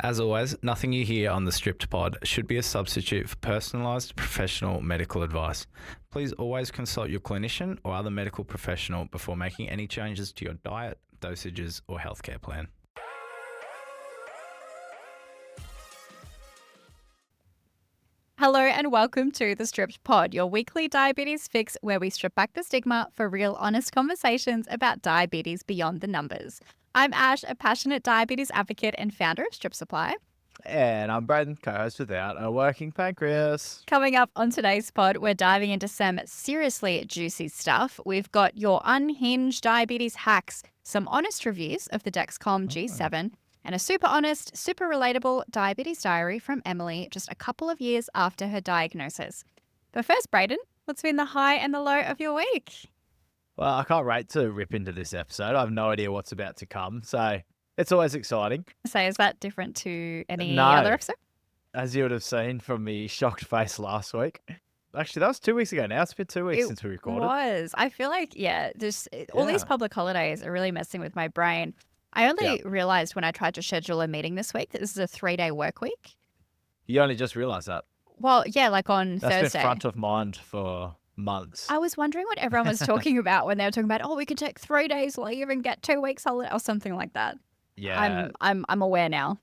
As always, nothing you hear on the Stripped Pod should be a substitute for personalised professional medical advice. Please always consult your clinician or other medical professional before making any changes to your diet, dosages, or healthcare plan. Hello and welcome to the Stripped Pod, your weekly diabetes fix where we strip back the stigma for real, honest conversations about diabetes beyond the numbers. I'm Ash, a passionate diabetes advocate and founder of Strip Supply. And I'm Braden, co-host without a working pancreas. Coming up on today's pod, we're diving into some seriously juicy stuff. We've got your unhinged diabetes hacks, some honest reviews of the Dexcom G7, and a super honest, super relatable diabetes diary from Emily just a couple of years after her diagnosis. But first, Braden, what's been the high and the low of your week? Well, I can't wait to rip into this episode. I have no idea what's about to come, so it's always exciting. So is that different to any No. other episode? As you would have seen from me shocked face last week. Actually, that was 2 weeks ago now. It's been 2 weeks since we recorded. It was. I feel like, all these public holidays are really messing with my brain. I only realized when I tried to schedule a meeting this week that this is a 3-day work week. You only just realised that. Well, yeah, like on That's Thursday. been front of mind for months. I was wondering what everyone was talking about when they were talking about, we could take 3 days leave and get 2 weeks holiday or something like that. Yeah. I'm aware now.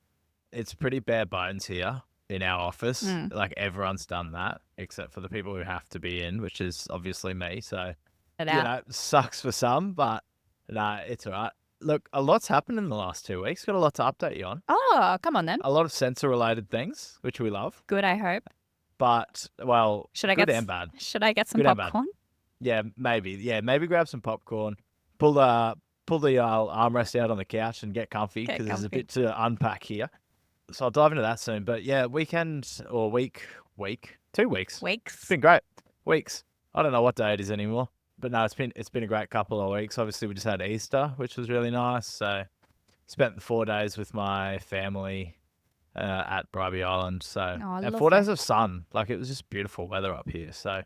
It's pretty bare bones here in our office. Like everyone's done that, except for the people who have to be in, which is obviously me. So, it sucks for some, but no, it's all right. Look, a lot's happened in the last 2 weeks. Got a lot to update you on. Oh, come on then. A lot of sensor-related things, which we love. Good, I hope. But, well, good and bad. Should I get some Good and bad. popcorn? Yeah, maybe. Yeah, maybe grab some popcorn. Pull the armrest out on the couch and get comfy because there's a bit to unpack here. So I'll dive into that soon. But yeah, weekend or week, 2 weeks. It's been great. Weeks. I don't know what day it is anymore. But no, it's been a great couple of weeks. Obviously, we just had Easter, which was really nice. So spent the 4 days with my family at Bribey Island. So and 4 days of sun. Like it was just beautiful weather up here. So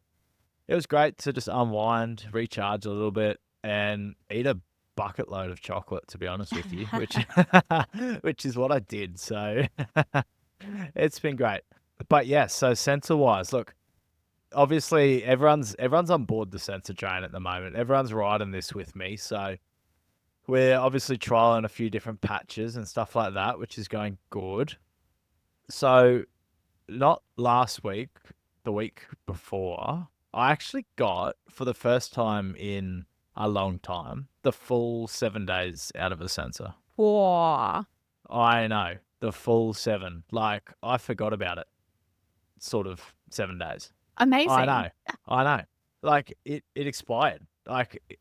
it was great to just unwind, recharge a little bit, and eat a bucket load of chocolate, to be honest with you, which is what I did. So it's been great. But yes, so sensor wise, look, obviously everyone's on board the sensor train at the moment. Everyone's riding this with me. So we're obviously trialing a few different patches and stuff like that, which is going good. So not last week, the week before, I actually got, for the first time in a long time, the full 7 days out of a sensor. Whoa. I know, the full 7. Like, I forgot about it. Sort of 7 days. Amazing. I know. Like, it expired. Like, it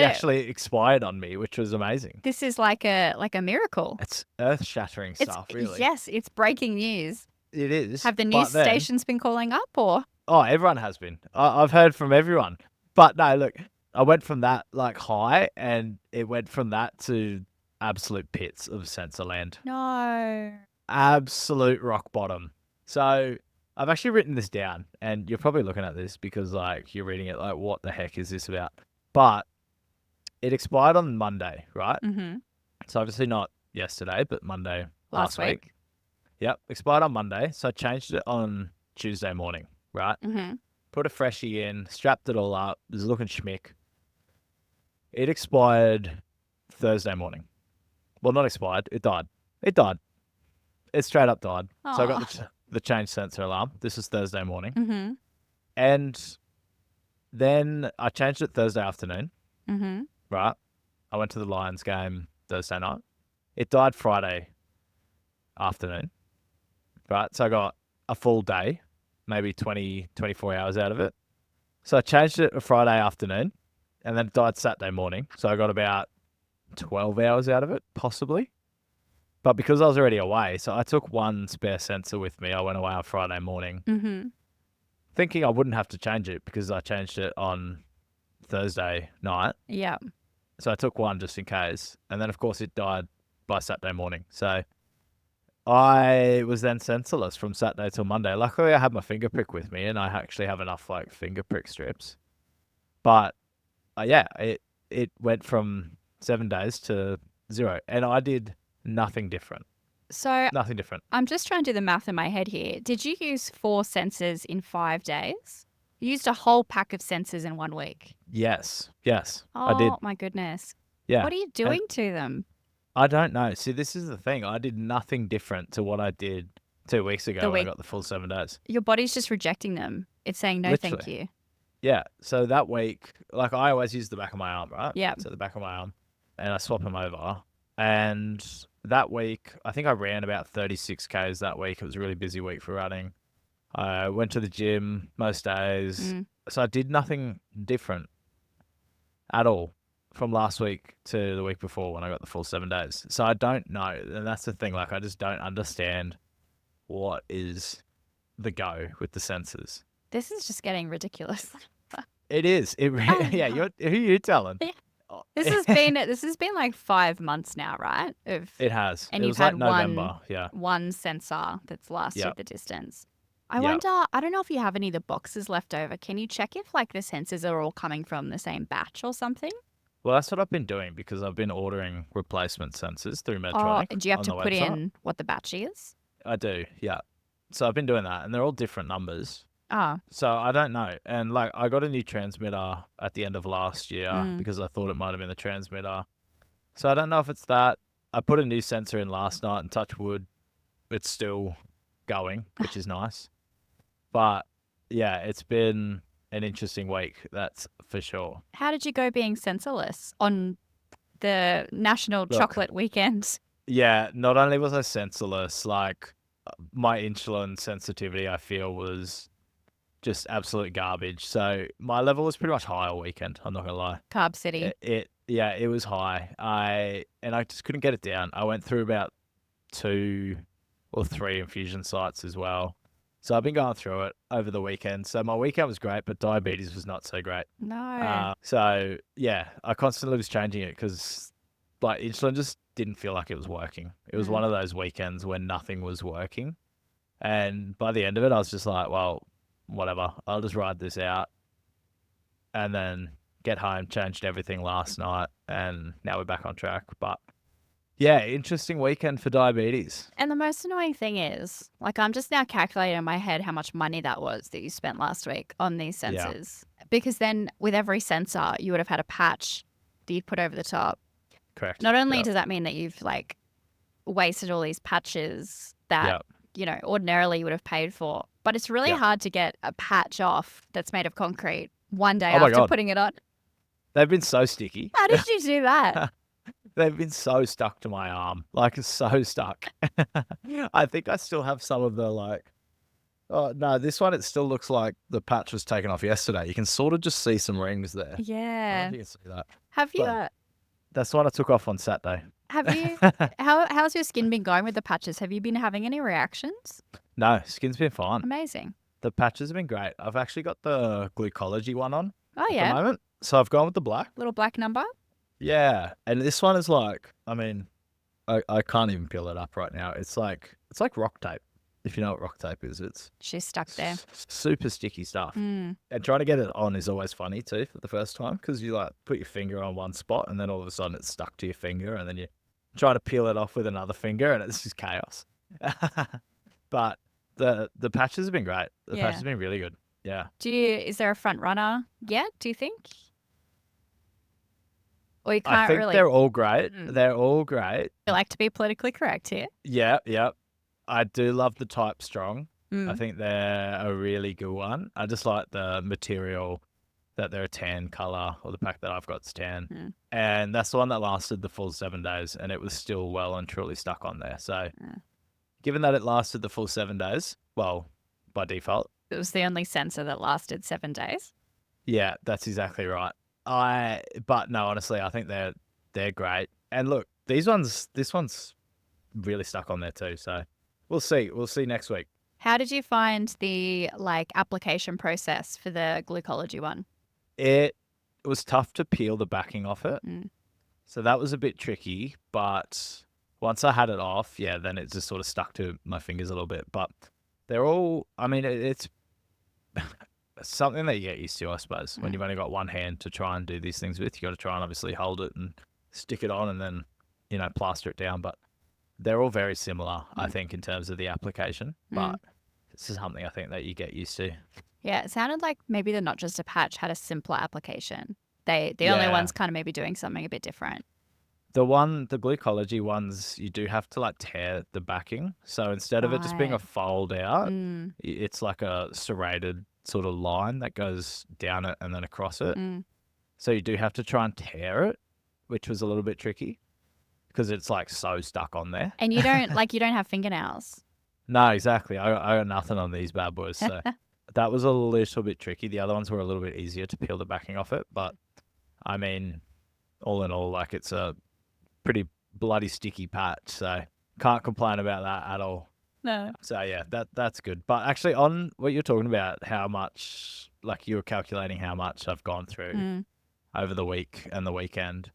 actually expired on me, which was amazing. This is like a miracle. It's earth-shattering stuff, really. Yes, it's breaking news. It is. Have the news stations been calling up, or? Oh, everyone has been. I've heard from everyone. But no, look, I went from that like high, and it went from that to absolute pits of sensor land. No. Absolute rock bottom. So I've actually written this down, and you're probably looking at this because like you're reading it like, what the heck is this about? But it expired on Monday, right? Mm-hmm. So obviously not yesterday, but Monday last week. Yep, expired on Monday. So I changed it on Tuesday morning, right? Mm-hmm. Put a freshie in, strapped it all up. It was looking schmick. It expired Thursday morning. Well, not expired. It died. It straight up died. Aww. So I got the change sensor alarm. This is Thursday morning. Mm-hmm. And then I changed it Thursday afternoon. Mm-hmm. Right. I went to the Lions game Thursday night. It died Friday afternoon. Right. So I got a full day, maybe 24 hours out of it. So I changed it a Friday afternoon, and then it died Saturday morning. So I got about 12 hours out of it, possibly. But because I was already away, so I took one spare sensor with me. I went away on Friday morning, thinking I wouldn't have to change it because I changed it on Thursday night. Yeah. So I took one just in case. And then, of course, it died by Saturday morning. So I was then sensorless from Saturday till Monday. Luckily, I had my finger prick with me, and I actually have enough like finger prick strips. But yeah, it went from 7 days to 0, and I did nothing different. So Nothing different. I'm just trying to do the math in my head here. Did you use 4 sensors in 5 days? You used a whole pack of sensors in 1 week. Yes, I did. Oh my goodness. Yeah. What are you And doing to them? I don't know. See, this is the thing. I did nothing different to what I did 2 weeks ago The when I week. got the full 7 days. Your body's just rejecting them. It's saying no, thank Literally. you. Yeah. So that week, like I always use the back of my arm, right? Yeah. So the back of my arm, and I swap them over. And that week, I think I ran about 36 Ks that week. It was a really busy week for running. I went to the gym most days. So I did nothing different at all from last week to the week before when I got the full 7 days. So I don't know. And that's the thing. Like, I just don't understand what is the go with the sensors. This is just getting ridiculous. It is. Yeah. Who are you telling? Yeah. This has been like 5 months now, right? It has. And It you've was like had November. Yeah. one sensor that's lasted Yep. the distance. I Yep. wonder, I don't know if you have any of the boxes left over. Can you check if like the sensors are all coming from the same batch or something? Well, that's what I've been doing because I've been ordering replacement sensors through Medtronic. Oh, do you have on to the put website. in what the batch is? I do. Yeah. So I've been doing that, and they're all different numbers. Oh, So I don't know. And like, I got a new transmitter at the end of last year because I thought it might have been the transmitter. So I don't know if it's that. I put a new sensor in last night, and touch wood, it's still going, which is nice. But yeah, it's been an interesting week, that's for sure. how did you go being sensorless on the National Look. Chocolate Weekend? Yeah, not only was I sensorless, like my insulin sensitivity, I feel, was just absolute garbage. So my level was pretty much high all weekend. I'm not gonna lie. Carb City. It was high. I just couldn't get it down. I went through about 2 or 3 infusion sites as well. So I've been going through it over the weekend. So my weekend was great, but diabetes was not so great. No. So yeah, I constantly was changing it because like insulin just didn't feel like it was working. It was one of those weekends when nothing was working. And by the end of it, I was just like, well, whatever. I'll just ride this out. And then get home, changed everything last night, and now we're back on track. But yeah, interesting weekend for diabetes. And the most annoying thing is, like, I'm just now calculating in my head how much money that was that you spent last week on these Yeah. sensors. Because then with every sensor, you would have had a patch that you'd put over the top. Correct. Not only Yep. does that mean that you've like wasted all these patches that, Yep. you know, ordinarily you would have paid for, but it's really Yep. hard to get a patch off that's made of concrete one day Oh my after God. putting it on. They've been so sticky. How did you do that? They've been so stuck to my arm. Like, so stuck. I think I still have some of the like. Oh no, this one, it still looks like the patch was taken off yesterday. You can sort of just see some rings there. I don't know Yeah. if you can see that. Have you But- That's the one I took off on Saturday. how's your skin been going with the patches? Have you been having any reactions? No, skin's been fine. Amazing. The patches have been great. I've actually got the glucology one on Oh at the yeah. moment. So I've gone with the black. Little black number. Yeah. And this one is like, I mean, I can't even peel it up right now. It's like rock tape. If you know what rock tape is, it's She's stuck there. super sticky stuff. Mm. And trying to get it on is always funny too for the first time because you like put your finger on one spot and then all of a sudden it's stuck to your finger and then you try to peel it off with another finger and it's just chaos. But the patches have been great. The Yeah. patches have been really good. Yeah. Is there a front runner yet, do you think? Or you I can't think really they're all great. Mm. They're all great. you like to be politically correct here? Yeah, yeah. I do love the Type Strong. I Mm. think they're a really good one. I just like the material that they're a tan color, or the pack that I've got's tan. Mm. And that's the one that lasted the full 7 days and it was still well and truly stuck on there. So given that it lasted the full 7 days, well, by default, It was the only sensor that lasted 7 days. yeah, that's exactly right. But no, honestly, I think they're great. And look, this one's really stuck on there too. So we'll see. We'll see next week. How did you find the like application process for the glucology one? It was tough to peel the backing off it. Mm. So that was a bit tricky, but once I had it off, yeah, then it just sort of stuck to my fingers a little bit. But they're all, I mean, it's something that you get used to, I suppose, when you've only got one hand to try and do these things with. You got to try and obviously hold it and stick it on and then, plaster it down. But they're all very similar, I Mm. think, in terms of the application. But this is something I think that you get used to. Yeah, it sounded like maybe the Not Just a Patch had a simpler application. The only Yeah. one's kind of maybe doing something a bit different. The Glucology ones, you do have to like tear the backing. So instead of it just being a Right. fold out, Mm, it's like a serrated sort of line that goes down it and then across it. mm. So you do have to try and tear it, which was a little bit tricky because it's like so stuck on there. And you don't have fingernails. No, exactly. I got nothing on these bad boys. So that was a little bit tricky. The other ones were a little bit easier to peel the backing off it. But I mean, all in all, like it's a pretty bloody sticky patch. So can't complain about that at all. No. So yeah, that's good. But actually, on what you're talking about, how much, like you were calculating how much I've gone through Mm. over the week and the weekend,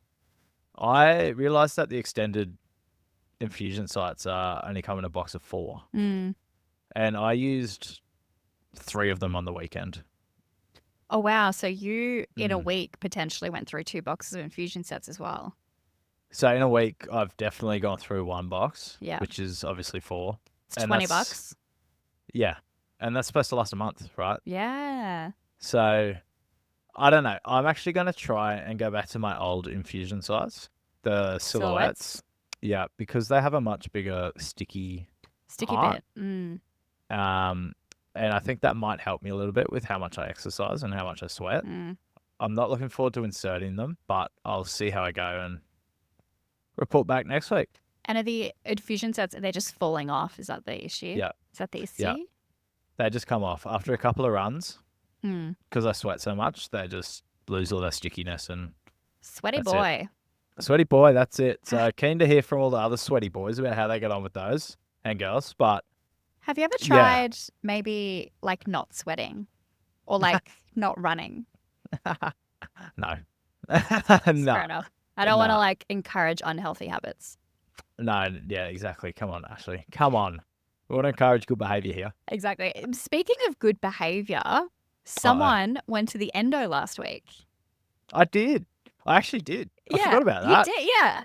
I realized that the extended infusion sites only come in a box of 4, Mm. and I used 3 of them on the weekend. Oh, wow. So you, in a Mm. week, potentially went through 2 boxes of infusion sets as well. So in a week, I've definitely gone through 1 box, Yeah. which is obviously 4. It's And $20. that's- Yeah, and that's supposed to last a month, right? Yeah. So I don't know. I'm actually going to try and go back to my old infusion size, the silhouettes. Yeah, because they have a much bigger sticky Sticky part. bit. Mm. And I think that might help me a little bit with how much I exercise and how much I sweat. Mm. I'm not looking forward to inserting them, but I'll see how I go and report back next week. And are the infusion sets, are they just falling off? Is that the issue? Yeah. Is that the issue? Yeah. They just come off after a couple of runs Mm. because I sweat so much. They just lose all their stickiness and Sweaty That's it. boy. sweaty boy. That's it. So keen to hear from all the other sweaty boys about how they get on with those and girls. But Have you ever Yeah. tried maybe like not sweating or like not running? no, Fair no, enough. I don't want to Nah. like encourage unhealthy habits. no. Yeah, exactly. Come on, Ashley. Come on. We want to encourage good behavior here. Exactly. Speaking of good behavior, someone went to the endo last week. I did. I actually did. I Yeah, forgot about that. You did, yeah.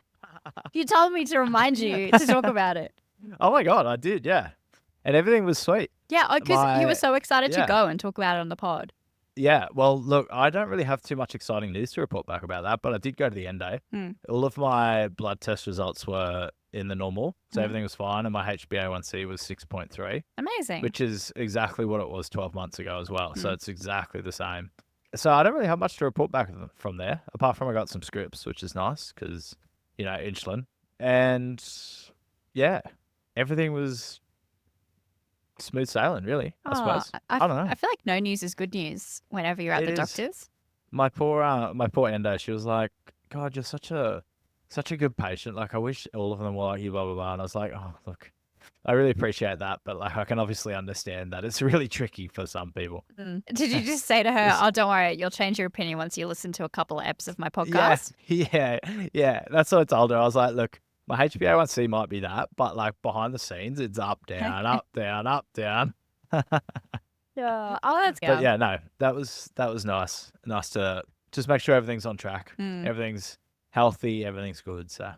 You told me to remind you to talk about it. Oh my God, I did. Yeah. And everything was sweet. Yeah, because you were My- so excited to yeah. go and talk about it on the pod. Yeah. Well, look, I don't really have too much exciting news to report back about that, but I did go to the endo. Hmm. All of my blood test results were in the normal. So Mhm. everything was fine. And my HbA1c was 6.3, Amazing. which is exactly what it was 12 months ago as well. So Mm. it's exactly the same. So I don't really have much to report back from there, apart from I got some scripts, which is nice because, insulin. And yeah, everything was smooth sailing, really, I suppose. I don't know. I feel like no news is good news whenever you're at It the is. doctor's. My poor endo, she was like, God, you're such a good patient. Like, I wish all of them were like you, blah, blah, blah. And I was like, oh, look, I really appreciate that. But like, I can obviously understand that it's really tricky for some people. Did you just say to her, oh, don't worry, you'll change your opinion once you listen to a couple of eps of my podcast? Yeah. That's what I told her. I was like, look, my HbA1c might be that, but like behind the scenes, it's up, down, up, down, up, down. Yeah. Oh, that's good. But yeah, no, that was nice. Nice to just make sure everything's on track. Mm. Everything's healthy, everything's good. So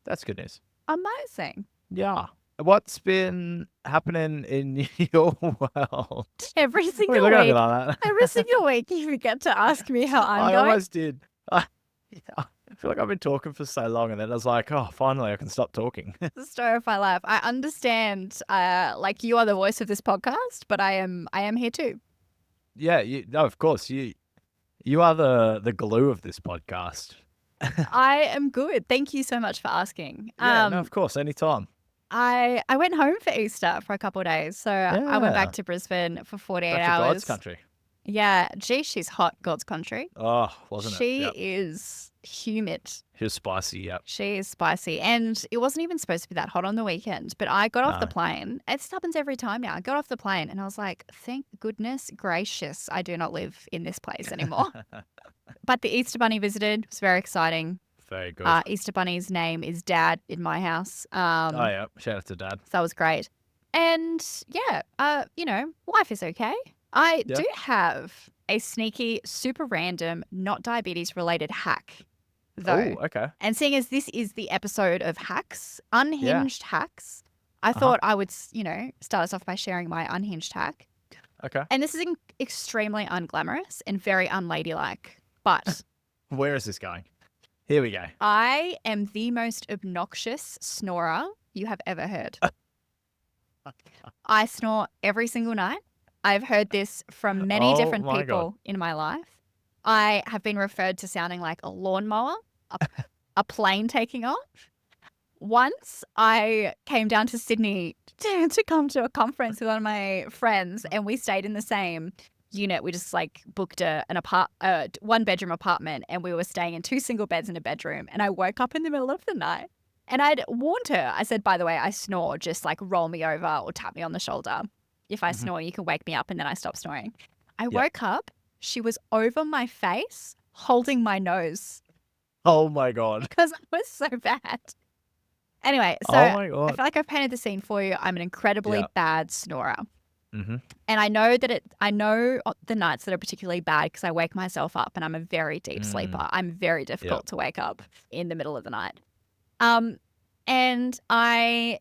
that's good news. Amazing. Yeah. What's been happening in your world? Every What are you single looking at me week. like that? Every single week you forget to ask me how I'm I going. almost did. I feel like I've been talking for so long, and then I was like, oh, finally I can stop talking. It's the story of my life. I understand, like you are the voice of this podcast, but I am here too. Yeah, no, of course. You are the glue of this podcast. I am good. Thank you so much for asking. Yeah, no, of course, anytime. I went home for Easter for a couple of days. So I went back Yeah. to Brisbane for 48 Back to hours. God's country. Yeah. Gee, she's hot, God's country. Oh, wasn't She it? Yep. is humid. She was spicy, yep. She is spicy. And it wasn't even supposed to be that hot on the weekend. But I got off the No. plane. It happens every time now. I got off the plane and I was like, thank goodness gracious, I do not live in this place anymore. But the Easter Bunny visited. It was very exciting. Very good. Easter Bunny's name is Dad in my house. Oh, yeah. Shout out to Dad. So that was great. And yeah, life is okay. I Yeah. do have a sneaky, super random, not diabetes related hack though. Oh, okay. And seeing as this is the episode of hacks, unhinged hacks, I Uh-huh. thought I would, start us off by sharing my unhinged hack. Okay. And this is extremely unglamorous and very unladylike, but Where is this going? Here we go. I am the most obnoxious snorer you have ever heard. I snore every single night. I've heard this from many Oh different my people God. in my life. I have been referred to sounding like a lawnmower, a plane taking off. Once I came down to Sydney to come to a conference with one of my friends, and we stayed in the same unit. We just like booked an one bedroom apartment, and we were staying in 2 single beds in a bedroom. And I woke up in the middle of the night, and I'd warned her. I said, by the way, I snore, just like roll me over or tap me on the shoulder. If I snore, you can wake me up, and then I stop snoring. I woke up, she was over my face holding my nose Oh my God. because I was so bad. Anyway, so Oh my I God. feel like I've painted the scene for you. I'm an incredibly Yeah. bad snorer. Mm-hmm. And I know the nights that are particularly bad because I wake myself up and I'm a very deep sleeper. I'm very difficult to wake up in the middle of the night. And I,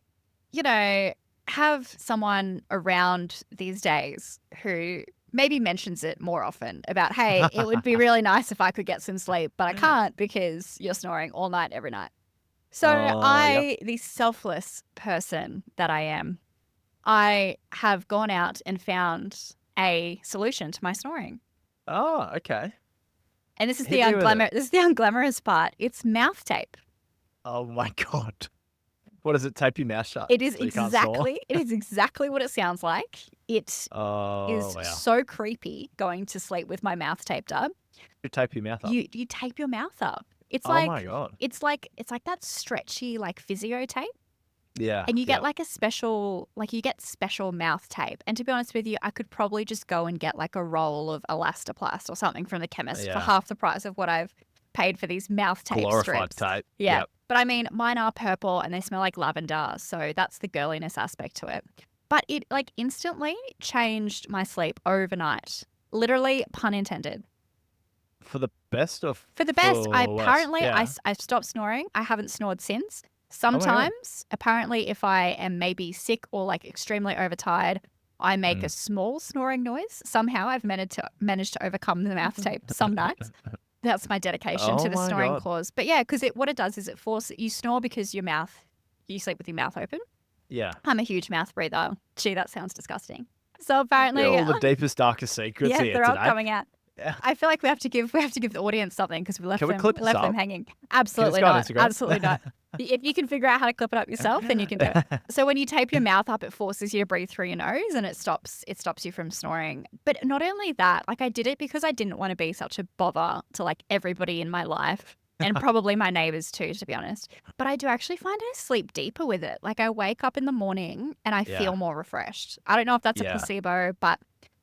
have someone around these days who maybe mentions it more often about, hey, it would be really nice if I could get some sleep, but I can't because you're snoring all night, every night. So the selfless person that I am, I have gone out and found a solution to my snoring. Oh, okay. And this is Hit me with it. this is the unglamorous part. It's mouth tape. Oh my God. What does it, tape your mouth shut? It is so you can't snore? exactly what it sounds like. It is Oh, wow. so creepy going to sleep with my mouth taped up. You tape your mouth up. You tape your mouth up. It's Oh like my God. it's like that stretchy like physio tape. Yeah. And you get like special mouth tape. And to be honest with you, I could probably just go and get like a roll of Elastoplast or something from the chemist for half the price of what I've paid for these mouth tape glorified strips. tape. Yeah. Yep. But I mean, mine are purple and they smell like lavender. So that's the girliness aspect to it. But it like instantly changed my sleep overnight. Literally, pun intended. For the best of For the best. worst? I stopped snoring. I haven't snored since. Oh my God. Sometimes, apparently, if I am maybe sick or like extremely overtired, I make a small snoring noise. Somehow I've managed to overcome the mouth tape some nights. That's my dedication to Oh the my snoring God. clause. But yeah, because what it does is it forces you snore because you sleep with your mouth open. Yeah. I'm a huge mouth breather. Gee, that sounds disgusting. So apparently, All the deepest, darkest secrets here they're all today. coming out. Yeah. I feel like we have to give the audience something because we left Can we clip this them up? hanging. Absolutely go on not. Instagram? Absolutely not. If you can figure out how to clip it up yourself, then you can do it. So when you tape your mouth up, it forces you to breathe through your nose and it stops you from snoring. But not only that, like I did it because I didn't want to be such a bother to like everybody in my life and probably my neighbors too, to be honest. But I do actually find I sleep deeper with it. Like I wake up in the morning and I feel more refreshed. I don't know if that's a placebo, but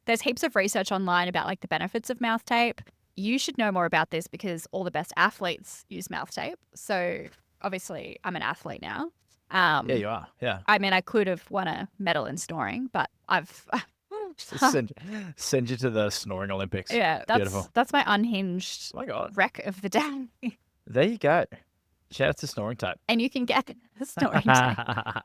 there's heaps of research online about like the benefits of mouth tape. You should know more about this because all the best athletes use mouth tape. So obviously I'm an athlete now. Yeah, you are. Yeah. I mean, I could have won a medal in snoring, but I've Send you to the snoring Olympics. yeah, Beautiful. that's my unhinged Oh my God. wreck of the day. There you go. Shout out to snoring tape. And you can get the snoring tape.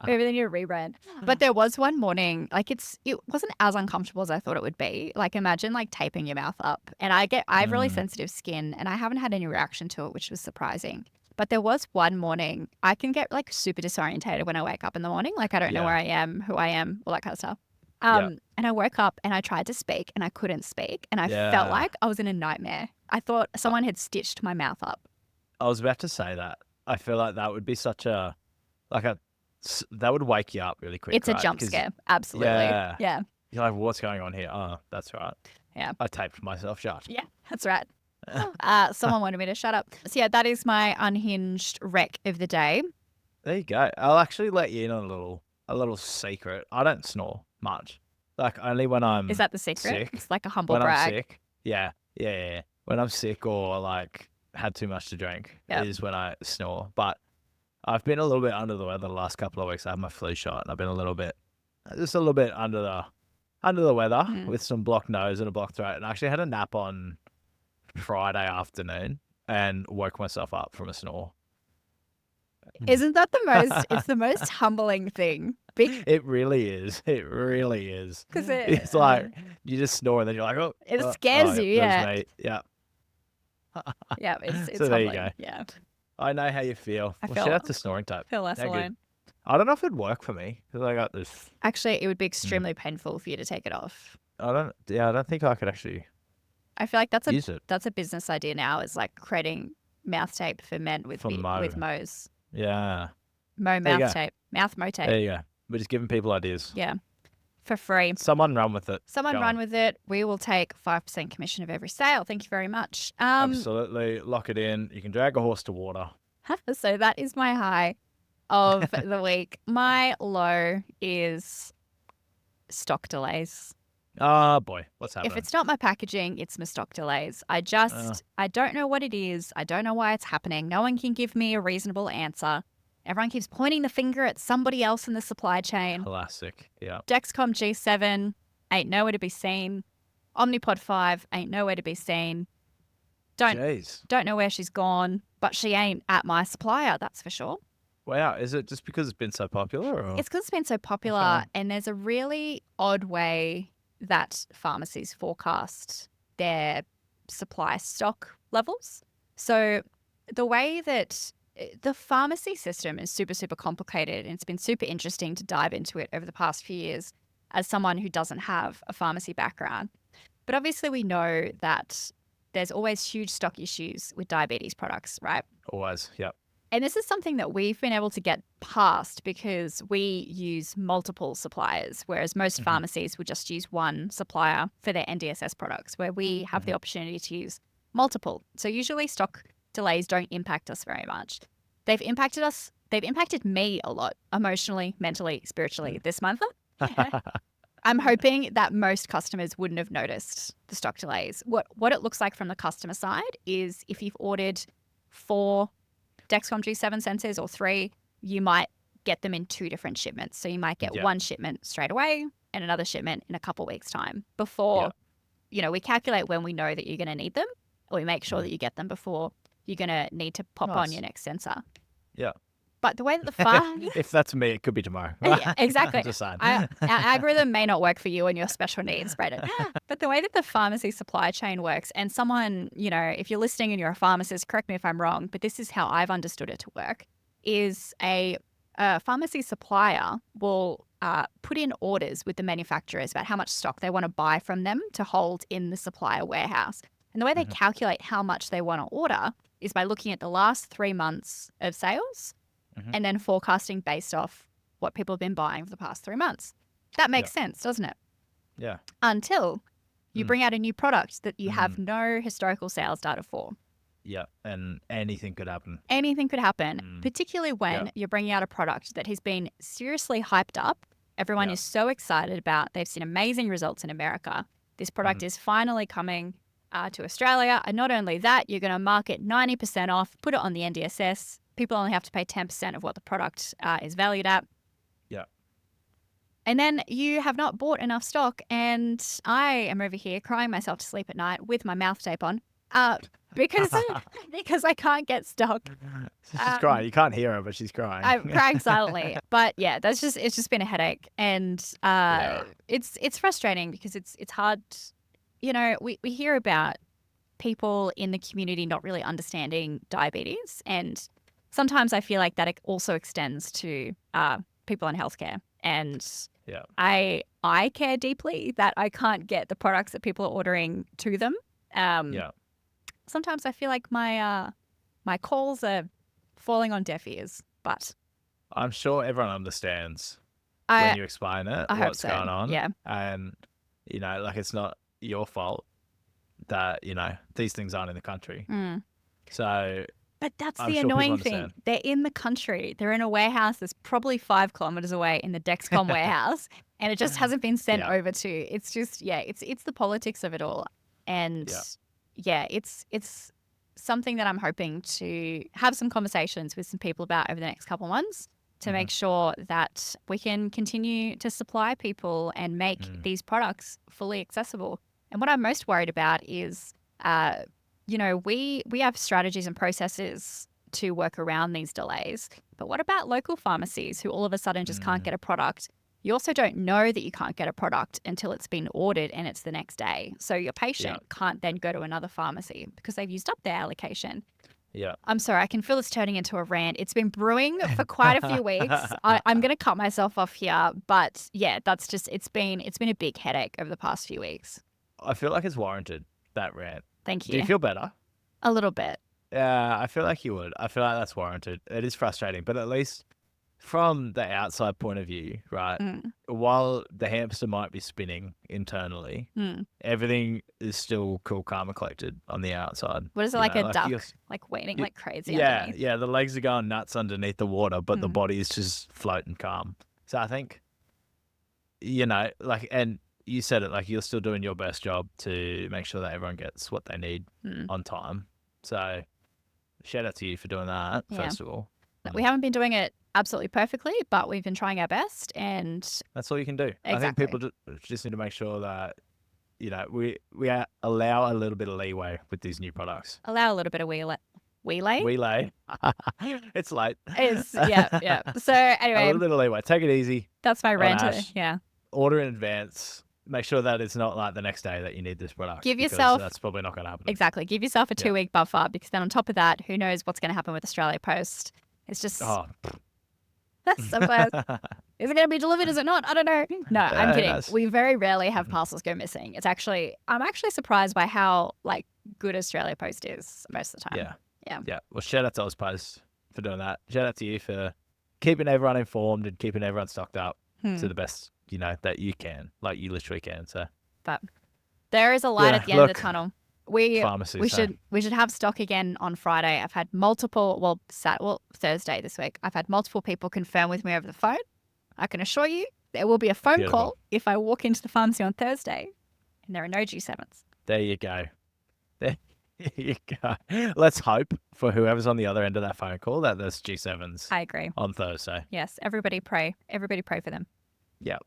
Maybe they need a rebrand. But there was one morning, like it wasn't as uncomfortable as I thought it would be. Like imagine like taping your mouth up. And I have really sensitive skin and I haven't had any reaction to it, which was surprising. But there was one morning I can get like super disorientated when I wake up in the morning. Like I don't know where I am, who I am, all that kind of stuff. And I woke up and I tried to speak and I couldn't speak. And I felt like I was in a nightmare. I thought someone had stitched my mouth up. I was about to say that. I feel like that would be such a, that would wake you up really quick. It's a jump scare. Absolutely. Yeah. You're like, what's going on here? Oh, that's right. Yeah. I taped myself shut. Yeah, that's right. Someone wanted me to shut up. So yeah, that is my unhinged wreck of the day. There you go. I'll actually let you in on a little secret. I don't snore much. Like only when I'm Is that the secret? sick. It's like a humble When brag. I'm sick. Yeah. When I'm sick or like had too much to drink is when I snore. But I've been a little bit under the weather the last couple of weeks. I had my flu shot and I've been just a little bit under the weather with some blocked nose and a blocked throat. And I actually had a nap on Friday afternoon and woke myself up from a snore. Isn't that the most? It's the most humbling thing. It really is. It really is. Because It's like you just snore and then you're like, oh, it oh, scares oh, you. that was Yeah. me. Yeah. Yeah. It's So there you humbling. go. Yeah. I know how you feel. I Well, feel- shout out to snoring tape. Feel less How good. alone. I don't know if it'd work for me because I got this. Actually, it would be extremely painful for you to take it off. I don't think I could actually I feel like use it. that's a business idea now. Is like creating mouth tape for men with For Mo. with Mo's. Yeah. Mo There you mouth go. tape. Mouth Mo tape. There you go. We're just giving people ideas. Yeah. For free. Someone run with it. Someone Go run on. with it. We will take 5% commission of every sale. Thank you very much. Absolutely. Lock it in. You can drag a horse to water. So that is my high of the week. My low is stock delays. Oh, boy. What's happening? If it's not my packaging, it's my stock delays. I don't know what it is. I don't know why it's happening. No one can give me a reasonable answer. Everyone keeps pointing the finger at somebody else in the supply chain. Classic. Yeah. Dexcom G7 ain't nowhere to be seen. Omnipod 5 ain't nowhere to be seen. Jeez. Don't know where she's gone, but she ain't at my supplier, that's for sure. Wow. Is it just because it's been so popular? Or? It's because it's been so popular, and there's a really odd way that pharmacies forecast their supply stock levels. So the way that the pharmacy system is super, super complicated, and it's been super interesting to dive into it over the past few years as someone who doesn't have a pharmacy background. But obviously we know that there's always huge stock issues with diabetes products, right? Always. Yep. And this is something that we've been able to get past because we use multiple suppliers, whereas most pharmacies would just use one supplier for their NDSS products, where we have the opportunity to use multiple. So usually stock delays don't impact us very much. They've impacted me a lot, emotionally, mentally, spiritually this month. I'm hoping that most customers wouldn't have noticed the stock delays. What it looks like from the customer side is if you've ordered 4 Dexcom G7 sensors or 3, you might get them in 2 different shipments. So you might get one shipment straight away and another shipment in a couple of weeks' time before, we calculate when we know that you're going to need them, or we make sure that you get them before you're going to need to pop on your next sensor. Yeah. But the way that the If that's me, it could be tomorrow. Yeah, exactly. Just saying. Our algorithm may not work for you and your special needs, Brayden. But the way that the pharmacy supply chain works, and someone, if you're listening and you're a pharmacist, correct me if I'm wrong, but this is how I've understood it to work, is a pharmacy supplier will put in orders with the manufacturers about how much stock they want to buy from them to hold in the supplier warehouse. And the way they calculate how much they want to order is by looking at the last 3 months of sales and then forecasting based off what people have been buying for the past 3 months. That makes sense, doesn't it? Yeah. Until you bring out a new product that you have no historical sales data for. Yeah. And anything could happen. Anything could happen, particularly when you're bringing out a product that has been seriously hyped up. Everyone is so excited about. They've seen amazing results in America. This product is finally coming to Australia. And not only that, you're going to mark it 90% off, put it on the NDSS. People only have to pay 10% of what the product is valued at. Yeah. And then you have not bought enough stock, and I am over here crying myself to sleep at night with my mouth tape on because I can't get stock. She's crying. You can't hear her, but she's crying. I'm crying silently. But yeah, it's just been a headache, and it's frustrating because it's hard. We hear about people in the community not really understanding diabetes, and sometimes I feel like that it also extends to people in healthcare. And I care deeply that I can't get the products that people are ordering to them. Sometimes I feel like my calls are falling on deaf ears, but I'm sure everyone understands when you explain it, what's going on. Yeah. And, it's not your fault that, these things aren't in the country. So... But that's I'm the sure annoying people thing. understand. They're in the country. They're in a warehouse that's probably 5 kilometers away in the Dexcom warehouse, and it just hasn't been sent over to. It's just it's the politics of it all, and it's something that I'm hoping to have some conversations with some people about over the next couple of months to make sure that we can continue to supply people and make these products fully accessible. And what I'm most worried about is we have strategies and processes to work around these delays. But what about local pharmacies who all of a sudden just can't get a product? You also don't know that you can't get a product until it's been ordered and it's the next day. So your patient can't then go to another pharmacy because they've used up their allocation. Yeah. I'm sorry, I can feel this turning into a rant. It's been brewing for quite a few weeks. I'm going to cut myself off here, but yeah, that's just it's been a big headache over the past few weeks. I feel like it's warranted, that rant. Thank you. Do you feel better? A little bit. Yeah, I feel like you would. I feel like that's warranted. It is frustrating, but at least from the outside point of view, right, while the hamster might be spinning internally, everything is still cool, calm, and collected on the outside. What is it, like a duck, like waiting like crazy underneath? Yeah, the legs are going nuts underneath the water, but the body is just floating calm. So I think, and you said it, like, you're still doing your best job to make sure that everyone gets what they need on time. So shout out to you for doing that, first of all. We haven't been doing it absolutely perfectly, but we've been trying our best, and that's all you can do. Exactly. I think people just need to make sure that we allow a little bit of leeway with these new products. Allow a little bit of wheelay. It's late. It's yeah. So anyway, a little bit of leeway. Take it easy. That's my rant. Yeah. Order in advance. Make sure that it's not like the next day that you need this product. Give yourself. That's probably not going to happen. Exactly. Give yourself a 2-week buffer, because then on top of that, who knows what's going to happen with Australia Post? It's just. Oh. That's so bad. Is it going to be delivered? Is it not? I don't know. No, I'm kidding. We very rarely have parcels go missing. I'm actually surprised by how good Australia Post is most of the time. Yeah. Well, shout out to Post for doing that. Shout out to you for keeping everyone informed and keeping everyone stocked up to the best that you can. Like, you literally can. So, but there is a light at the end of the tunnel. We should have stock again on Friday. I've had multiple, Thursday this week. I've had multiple people confirm with me over the phone. I can assure you there will be a phone call if I walk into the pharmacy on Thursday and there are no G7s. There you go. There you go. Let's hope for whoever's on the other end of that phone call that there's G7s. I agree. On Thursday. Yes. Everybody pray. Everybody pray for them. Yeah.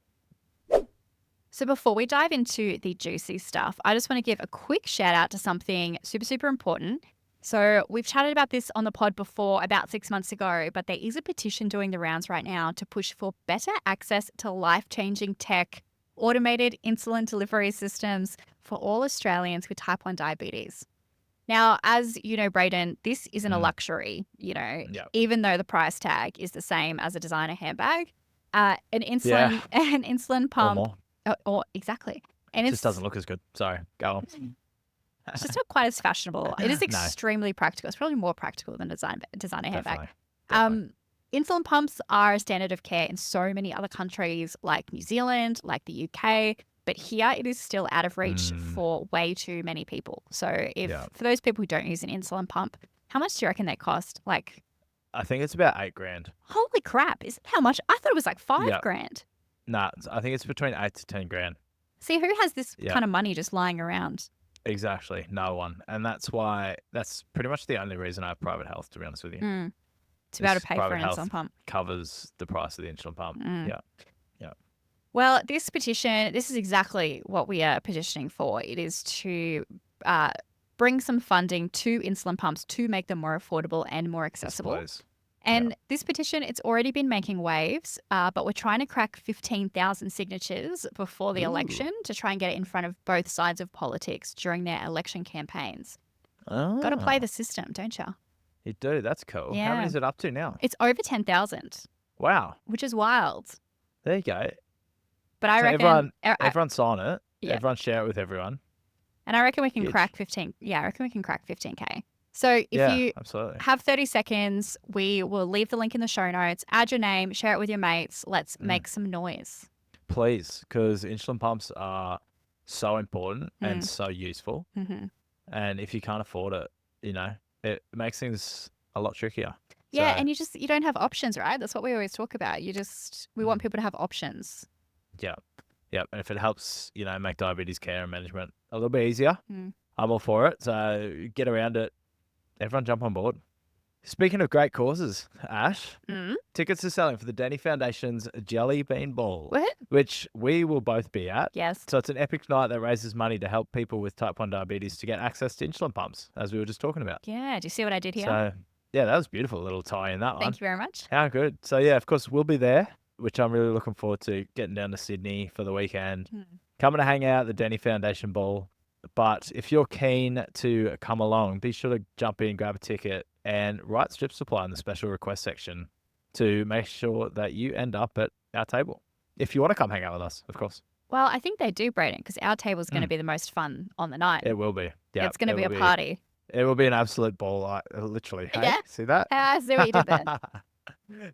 So before we dive into the juicy stuff, I just want to give a quick shout out to something super, super important. So we've chatted about this on the pod before about 6 months ago, but there is a petition doing the rounds right now to push for better access to life-changing tech, automated insulin delivery systems for all Australians with type 1 diabetes. Now, as you know, Brayden, this isn't a luxury, even though the price tag is the same as a designer handbag. An insulin pump. Or exactly. And it just doesn't look as good. Sorry, go on. It's just not quite as fashionable. It is extremely practical. It's probably more practical than a designer handbag. Definitely. Insulin pumps are a standard of care in so many other countries like New Zealand, like the UK, but here it is still out of reach for way too many people. So for those people who don't use an insulin pump, how much do you reckon they cost? I think it's about $8,000. Holy crap. Is it how much? I thought it was like $5,000. Nah, I think it's between $8,000 to $10,000. See, who has this kind of money just lying around? Exactly. No one. And that's pretty much the only reason I have private health, to be honest with you. To be able to pay for an insulin pump. Covers the price of the insulin pump. Yeah. Well, this petition, this is exactly what we are petitioning for. It is to bring some funding to insulin pumps to make them more affordable and more accessible. And this petition, it's already been making waves, but we're trying to crack 15,000 signatures before the election to try and get it in front of both sides of politics during their election campaigns. Got to play the system, don't you? You do. That's cool. Yeah. How many is it up to now? It's over 10,000. Wow. Which is wild. There you go. But I reckon everyone sign it. Yeah. Everyone share it with everyone. And I reckon we can crack 15. Yeah, I reckon we can crack 15K. So if you have 30 seconds, we will leave the link in the show notes. Add your name, share it with your mates. Let's make some noise. Please, because insulin pumps are so important and so useful. And if you can't afford it, it makes things a lot trickier. Yeah, and you don't have options, right? That's what we always talk about. We want people to have options. Yeah. And if it helps, make diabetes care and management a little bit easier, I'm all for it. So get around it. Everyone jump on board. Speaking of great causes, Ash, Mm. tickets are selling for the Denny Foundation's Jelly Bean Ball, What? which we will both be at. Yes. So it's an epic night that raises money to help people with type 1 diabetes to get access to insulin pumps, as we were just talking about. Yeah. Do you see what I did here? So, yeah, that was beautiful. Little tie in that one. Thank you very much. How good. So, yeah, of course, we'll be there, which I'm really looking forward to getting down to Sydney for the weekend. Coming to hang out at the Denny Foundation Ball. But if you're keen to come along, be sure to jump in, grab a ticket, and write Strip Supply in the special request section to make sure that you end up at our table. If you want to come hang out with us, of course. Well, I think they do, Braden, because our table is going to be the most fun on the night. It will be. Yeah, It's going to be a party. It will be an absolute ball, literally. Hey, Yeah. see that? I see what you did there.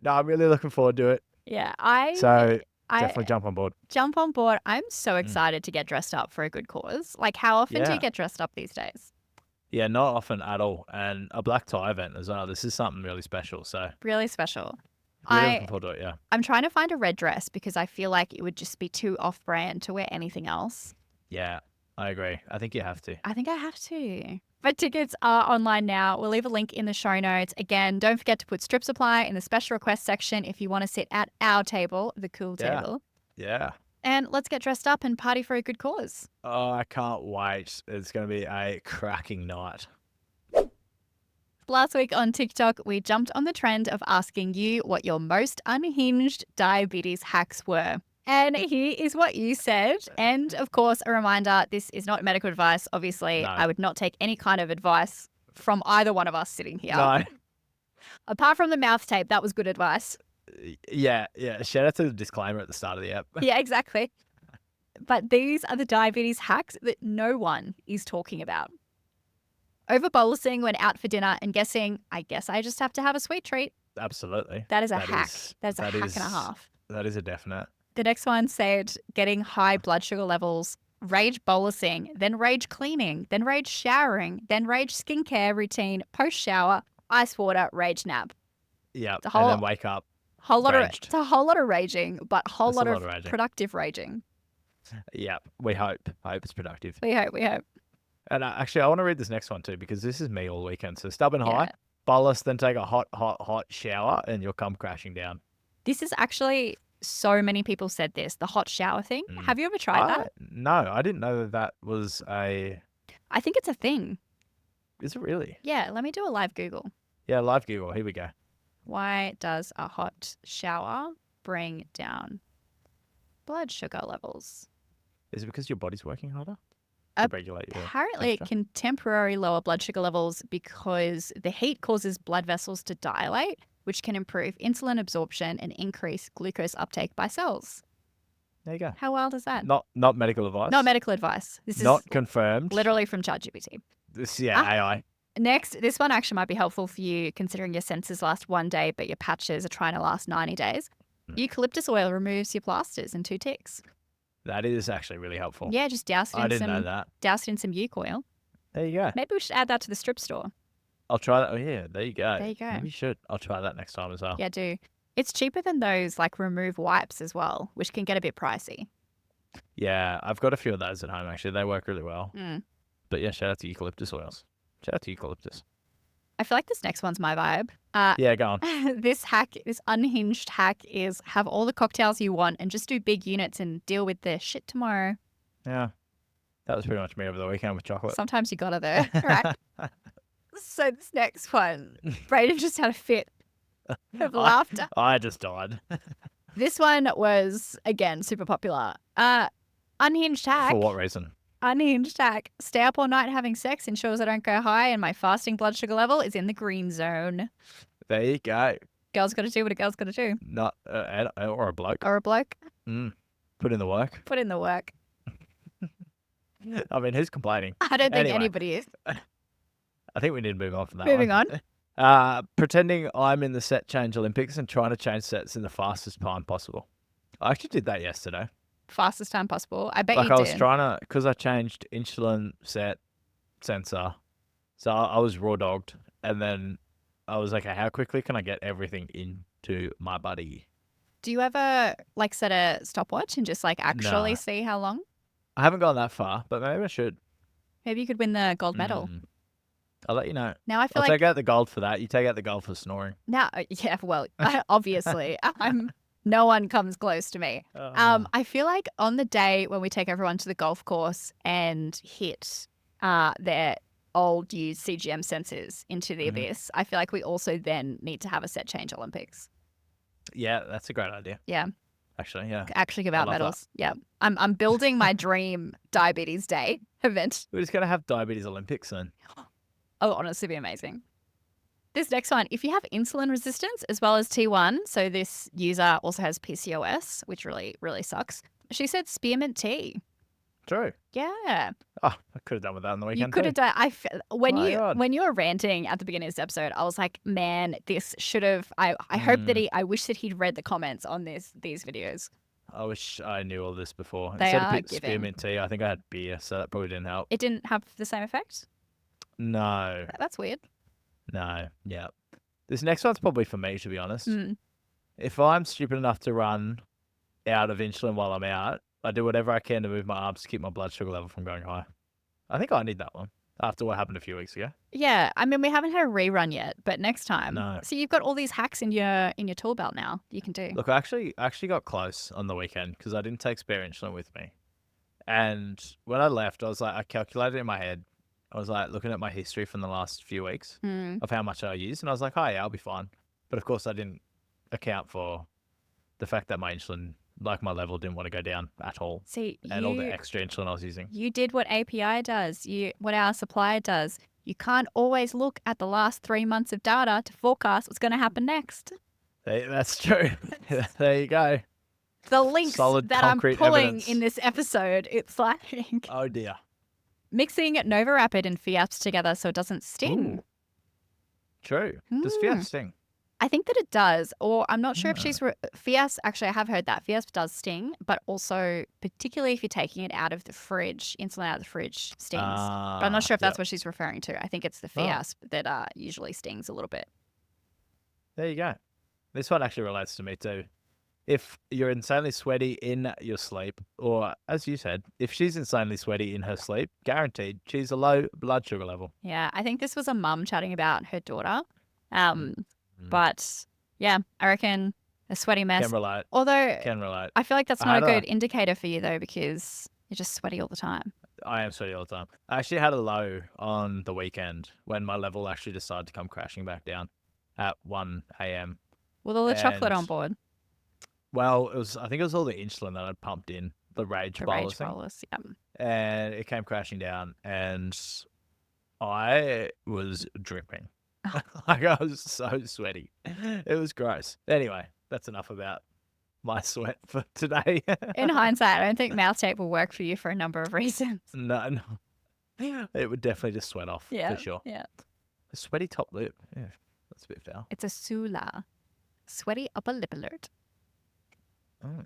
No, I'm really looking forward to it. Yeah. So definitely jump on board. Jump on board. I'm so excited to get dressed up for a good cause. Like, how often do Yeah. you get dressed up these days? Yeah, not often at all. And a black tie event as well. This is something really special. So Really special. really looking forward to it, yeah. I'm trying to find a red dress because I feel like it would just be too off-brand to wear anything else. Yeah, I agree. I think you have to. I think I have to. But tickets are online now. We'll leave a link in the show notes. Again, don't forget to put Strip Supply in the special request section if you want to sit at our table, the cool Yeah. table. Yeah. And let's get dressed up and party for a good cause. Oh, I can't wait. It's going to be a cracking night. Last week on TikTok, we jumped on the trend of asking you what your most unhinged diabetes hacks were. And here is what you said. And of course, a reminder, this is not medical advice. Obviously, No. I would not take any kind of advice from either one of us sitting here. No. Apart from the mouth tape, that was good advice. Yeah. Shout out to the disclaimer at the start of the app. Yeah, exactly. But these are the diabetes hacks that no one is talking about. Over bolusing when out for dinner and guessing, I guess I just have to have a sweet treat. Absolutely. That is a That hack. is- That's a that hack is- and a half. That is a definite. The next one said getting high blood sugar levels, rage bolusing, then rage cleaning, then rage showering, then rage skincare routine, post shower, ice water, rage nap. Yeah. The And whole- then wake up. Whole lot Raged. it's a whole lot of raging, but a whole It's a lot lot of of raging. productive raging. Yeah. We hope. I hope it's productive. We hope. And actually, I want to read this next one too because this is me all weekend. So stubborn Yeah. high, bolus, then take a hot shower, and you'll come crashing down. This is actually so many people said this, the hot shower thing. Have you ever tried that? No, I didn't know that was a. I think it's a thing. Is it really? Yeah, let me do a live Google. Yeah, live Google. Here we go. Why does a hot shower bring down blood sugar levels? Is it because your body's working harder to regulate your? Apparently, it temperature? can temporarily lower blood sugar levels because the heat causes blood vessels to dilate, which can improve insulin absorption and increase glucose uptake by cells. There you go. How wild is that? Not medical advice. Not medical advice. This is Not confirmed. literally from ChatGPT. This AI. Next, this one actually might be helpful for you considering your sensors last 1 day, but your patches are trying to last 90 days. Eucalyptus oil removes your plasters in 2 ticks. That is actually really helpful. Yeah, just douse it I in didn't know that. douse it in some euc oil. There you go. Maybe we should add that to the strip store. I'll try that. Oh yeah, there you go. There you go. Maybe you should. I'll try that next time as well. Yeah, do. It's cheaper than those like remove wipes as well, which can get a bit pricey. Yeah, I've got a few of those at home actually. They work really well. Mm. But yeah, shout out to eucalyptus oils. Shout out to eucalyptus. I feel like this next one's my vibe. Yeah, go on. This unhinged hack is have all the cocktails you want and just do big units and deal with the shit tomorrow. Yeah. That was pretty much me over the weekend with chocolate. Sometimes you gotta though, right? So this next one, Braden just had a fit of laughter. I just died. This one was, again, super popular. Unhinged hack. For what reason? Unhinged hack. Stay up all night having sex ensures I don't go high and my fasting blood sugar level is in the green zone. There you go. Girl's got to do what a girl's got to do. Not or a bloke. Or a bloke. Put in the work. Put in the work. I mean, who's complaining? I don't think Anyway. anybody is. I think we need to move on from that Moving one. Pretending I'm in the set change Olympics and trying to change sets in the fastest time possible. I actually did that yesterday. Fastest time possible. I bet Like you I did. was trying to, because I changed insulin set sensor. So I was raw dogged. And then I was like, how quickly can I get everything into my body? Do you ever like set a stopwatch and just like actually No. see how long? I haven't gone that far, but maybe I should. Maybe you could win the gold medal. I'll let you know. Now I feel I'll like take out the gold for that. You take out the gold for snoring. now, yeah, well, obviously, no one comes close to me. I feel like on the day when we take everyone to the golf course and hit their old used CGM sensors into the abyss, I feel like we also then need to have a set change Olympics. Yeah, that's a great idea. Yeah. Actually, yeah. Actually give out love medals. Yeah. I'm building my dream diabetes day event. We're just going to have diabetes Olympics soon. Oh, honestly, be amazing. This next one, if you have insulin resistance as well as T1, so this user also has PCOS, which really, really sucks. She said spearmint tea. True. Yeah. Oh, I could have done with that on the weekend. You could have done. When God. you were ranting at the beginning of this episode, I was like, man, this should have. I hope that I wish that he'd read the comments on these videos. I wish I knew all this before. They Instead are of spearmint tea, I think I had beer, so that probably didn't help. It didn't have the same effect. No. That's weird. No. Yeah. This next one's probably for me, to be honest. Mm. If I'm stupid enough to run out of insulin while I'm out, I do whatever I can to move my arms to keep my blood sugar level from going high. I think I need that one after what happened a few weeks ago. Yeah, I mean, we haven't had a rerun yet, but next time. No. So you've got all these hacks in your tool belt now. You can do. Look, I actually got close on the weekend because I didn't take spare insulin with me. And when I left, I was like, I calculated in my head. I was like looking at my history from the last few weeks of how much I used, and I was like, oh yeah, I'll be fine. But of course, I didn't account for the fact that my insulin, like my level, didn't want to go down at all. See, and all the extra insulin I was using. You did what API does. What our supplier does. You can't always look at the last 3 months of data to forecast what's going to happen next. That's true. There you go. The links Solid that I'm concrete pulling evidence. in this episode, it's like Oh dear. mixing Nova Rapid and Fiasp together so it doesn't sting. Ooh. True. Does Fiasp sting? I think that it does, or I'm not sure if she's Fiasp. Actually, I have heard that Fiasp does sting, but also particularly if you're taking it out of the fridge, insulin out of the fridge stings. But I'm not sure if that's what she's referring to. I think it's the Fiasp that usually stings a little bit. There you go. This one actually relates to me too. If you're insanely sweaty in your sleep, or as you said, if she's insanely sweaty in her sleep, guaranteed she's a low blood sugar level. Yeah, I think this was a mum chatting about her daughter. But yeah, I reckon a sweaty mess. Can relate. Although Can relate. I feel like that's not a good indicator for you though, because you're just sweaty all the time. I am sweaty all the time. I actually had a low on the weekend when my level actually decided to come crashing back down at 1 a.m. With all the chocolate on board. Well, I think it was all the insulin that I'd pumped in, the rage bolus. Yeah. And it came crashing down, and I was dripping. Like, I was so sweaty. It was gross. Anyway, that's enough about my sweat for today. In hindsight, I don't think mouth tape will work for you for a number of reasons. No. It would definitely just sweat off, for sure. Yeah. A sweaty top lip. Yeah, that's a bit foul. It's a Sula. Sweaty upper lip alert. Oh,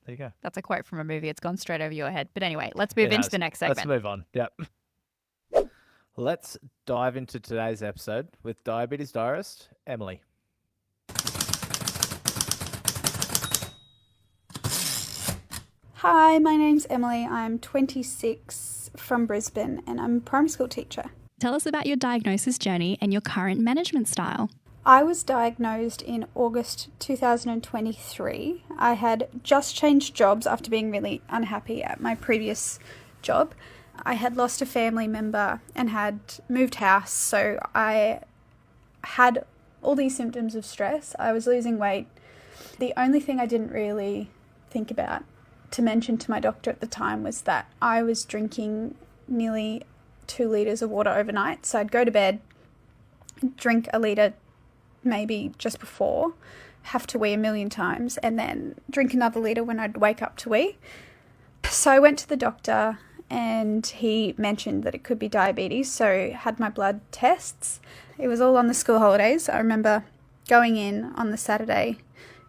there you go. That's a quote from a movie. It's gone straight over your head. But anyway, let's move into the next segment. Let's move on. Yep. Let's dive into today's episode with diabetes diarist Emily. Hi, my name's Emily. I'm 26 from Brisbane and I'm a primary school teacher. Tell us about your diagnosis journey and your current management style. I was diagnosed in August 2023. I had just changed jobs after being really unhappy at my previous job. I had lost a family member and had moved house, so I had all these symptoms of stress. I was losing weight. The only thing I didn't really think about to mention to my doctor at the time was that I was drinking nearly 2 litres of water overnight. So I'd go to bed, drink a litre maybe just before, have to wee a million times, and then drink another litre when I'd wake up to wee. So I went to the doctor and he mentioned that it could be diabetes, so had my blood tests. It was all on the school holidays. I remember going in on the Saturday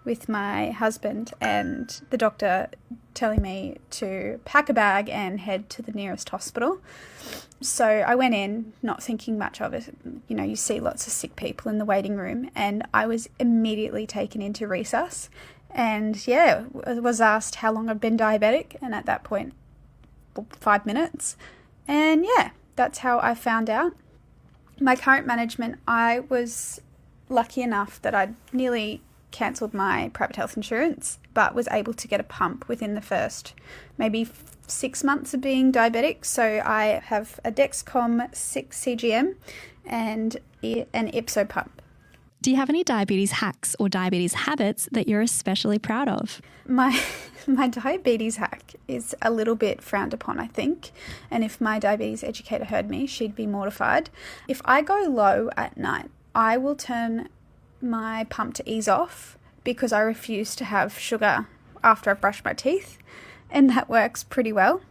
with my husband and the doctor telling me to pack a bag and head to the nearest hospital. So I went in, not thinking much of it. You know, you see lots of sick people in the waiting room, and I was immediately taken into resus. And yeah, I was asked how long I'd been diabetic, and at that point, 5 minutes. And yeah, that's how I found out. My current management, I was lucky enough that I'd nearly cancelled my private health insurance, but was able to get a pump within the first maybe 6 months of being diabetic. So I have a Dexcom 6 CGM and an Ipso pump. Do you have any diabetes hacks or diabetes habits that you're especially proud of? My diabetes hack is a little bit frowned upon, I think. And if my diabetes educator heard me, she'd be mortified. If I go low at night, I will turn my pump to ease off because I refuse to have sugar after I've brushed my teeth. And that works pretty well.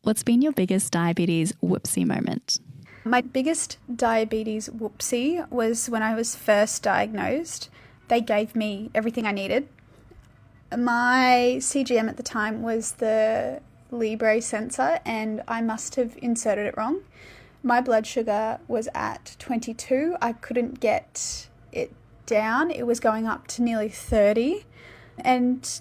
What's been your biggest diabetes whoopsie moment? My biggest diabetes whoopsie was when I was first diagnosed. They gave me everything I needed. My CGM at the time was the Libre sensor, and I must have inserted it wrong. My blood sugar was at 22. I couldn't get it down. It was going up to nearly 30. And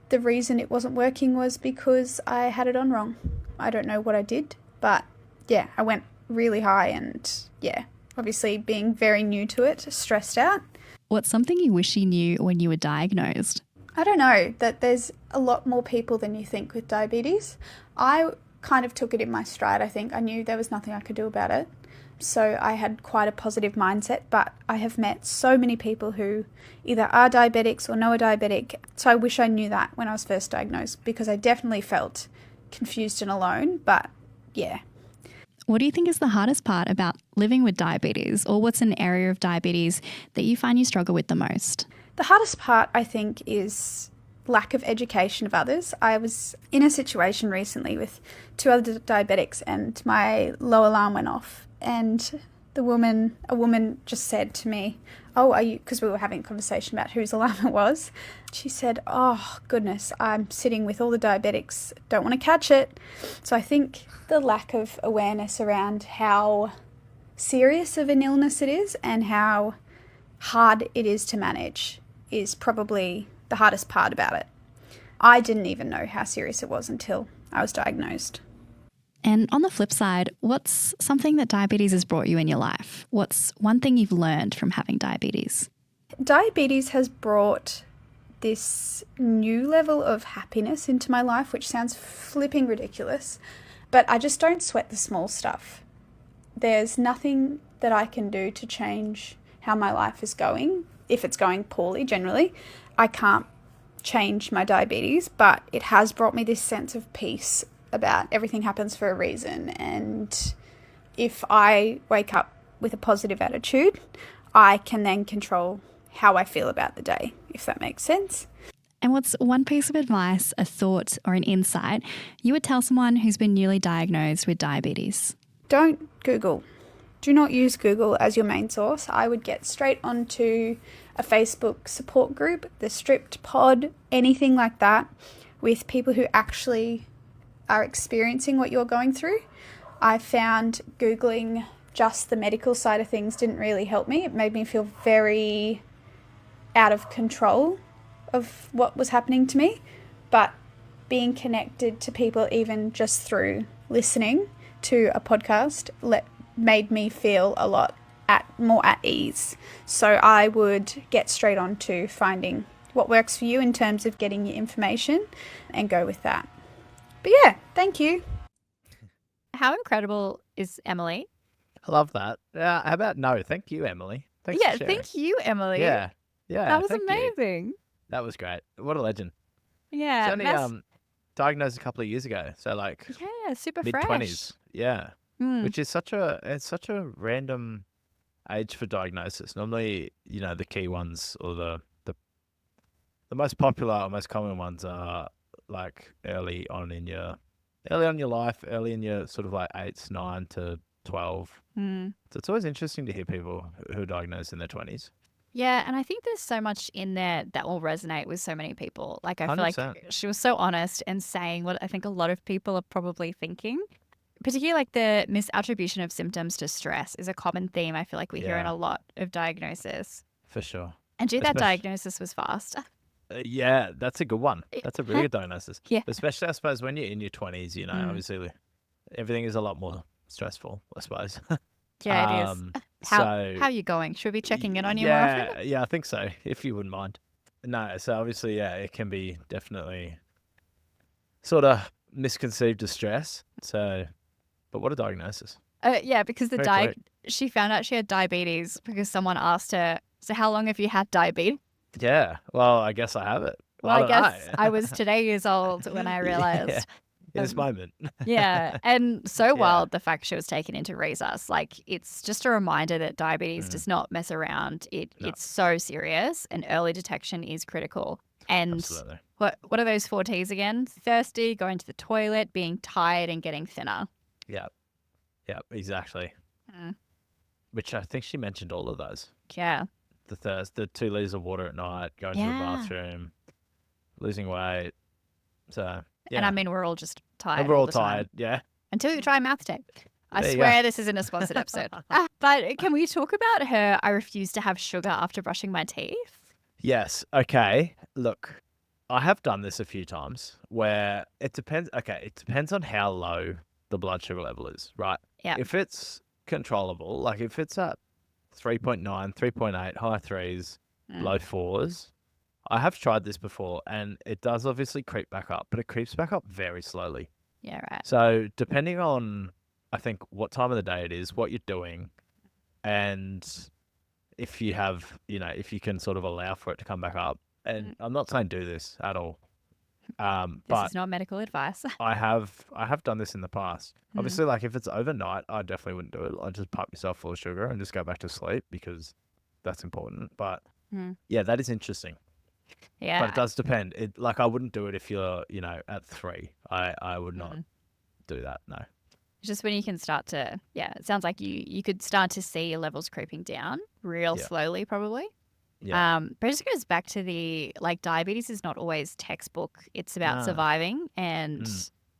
the reason it wasn't working was because I had it on wrong. I don't know what I did, but yeah, I went really high and yeah, obviously being very new to it, stressed out. What's something you wish you knew when you were diagnosed? I don't know, that there's a lot more people than you think with diabetes. I kind of took it in my stride, I think. I knew there was nothing I could do about it. So I had quite a positive mindset, but I have met so many people who either are diabetics or know a diabetic. So I wish I knew that when I was first diagnosed, because I definitely felt confused and alone, but yeah. What do you think is the hardest part about living with diabetes, or what's an area of diabetes that you find you struggle with the most? The hardest part, I think, is lack of education of others. I was in a situation recently with 2 other diabetics and my low alarm went off, and a woman just said to me, "Oh, are you," because we were having a conversation about whose alarm it was. She said, "Oh, goodness, I'm sitting with all the diabetics, don't want to catch it." So I think the lack of awareness around how serious of an illness it is and how hard it is to manage is probably the hardest part about it. I didn't even know how serious it was until I was diagnosed. And on the flip side, what's something that diabetes has brought you in your life? What's one thing you've learned from having diabetes? Diabetes has brought this new level of happiness into my life, which sounds flipping ridiculous, but I just don't sweat the small stuff. There's nothing that I can do to change how my life is going. If it's going poorly, generally, I can't change my diabetes, but it has brought me this sense of peace about everything happens for a reason. And if I wake up with a positive attitude, I can then control how I feel about the day, if that makes sense. And what's one piece of advice, a thought or an insight you would tell someone who's been newly diagnosed with diabetes? Don't Google. Do not use Google as your main source. I would get straight onto a Facebook support group, the Stripped Pod, anything like that, with people who actually are experiencing what you're going through. I found Googling just the medical side of things didn't really help me. It made me feel very out of control of what was happening to me. But being connected to people, even just through listening to a podcast, made me feel a lot more at ease. So I would get straight on to finding what works for you in terms of getting your information and go with that. But yeah, thank you. How incredible is Emily? I love that. How about no? Thank you, Emily. Thanks for sharing. Thank you, Emily. Yeah. That was thank you. amazing. That was great. What a legend. Yeah. She's only diagnosed a couple of years ago, so like super mid-20s. fresh. Yeah. Mm. Which is such a random age for diagnosis. Normally, the key ones or the most popular or most common ones are like early on in your life, early in your sort of like 8, 9 to 12. Mm. So it's always interesting to hear people who are diagnosed in their 20s. Yeah, and I think there's so much in there that will resonate with so many people. Like, I feel 100%. like she was so honest and saying what I think a lot of people are probably thinking. Particularly like the misattribution of symptoms to stress is a common theme I feel like we hear in a lot of diagnosis. For sure. And that diagnosis was fast. Yeah, that's a good one. That's a really good diagnosis. Yeah. Especially, I suppose, when you're in your 20s, obviously everything is a lot more stressful, I suppose. Yeah, it is. How are you going? Should we be checking in on you more often? Yeah, I think so, if you wouldn't mind. No, so obviously, yeah, it can be definitely sort of misconceived as stress. So, but what a diagnosis. Yeah, because Very quick. she found out she had diabetes because someone asked her, so how long have you had diabetes? Yeah, well, I guess I have it. Well, I don't guess know. I was today years old when I Yeah, realized. in this Um, moment. Yeah, and so Yeah. wild the fact she was taken into resus. Like, it's just a reminder that diabetes Mm. does not mess around. No. It's so serious, and early detection is critical. And Absolutely. what are those 4 T's again? Thirsty, going to the toilet, being tired, and getting thinner. Yeah, exactly. Mm. Which I think she mentioned all of those. Yeah, The 2 liters of water at night, going to the Yeah. bathroom, losing weight. So yeah, and I mean we're all just tired. and we're all the time. tired. Yeah. Until you try math tape. I There you go. swear this isn't a sponsored episode. But can we talk about her? I refuse to have sugar after brushing my teeth. Yes. Okay. Look, I have done this a few times where it depends. Okay, it depends on how low the blood sugar level is, right? Yeah. If it's controllable, like if it's at 3.9, 3.8, high threes, low fours, I have tried this before and it does obviously creep back up, but it creeps back up very slowly. Yeah, right. So depending on, I think, what time of the day it is, what you're doing, and if you have, if you can sort of allow for it to come back up. And I'm not saying do this at all. This But is not medical advice. I have done this in the past. Obviously, like if it's overnight, I definitely wouldn't do it. I'd just pump myself full of sugar and just go back to sleep because that's important. But yeah, that is interesting. Yeah. But it does depend. I wouldn't do it if you're, at 3. I would not do that. No. Just when you can start to, it sounds like you could start to see your levels creeping down real slowly, probably. Yeah. But it just goes back to diabetes is not always textbok. It's about No. surviving and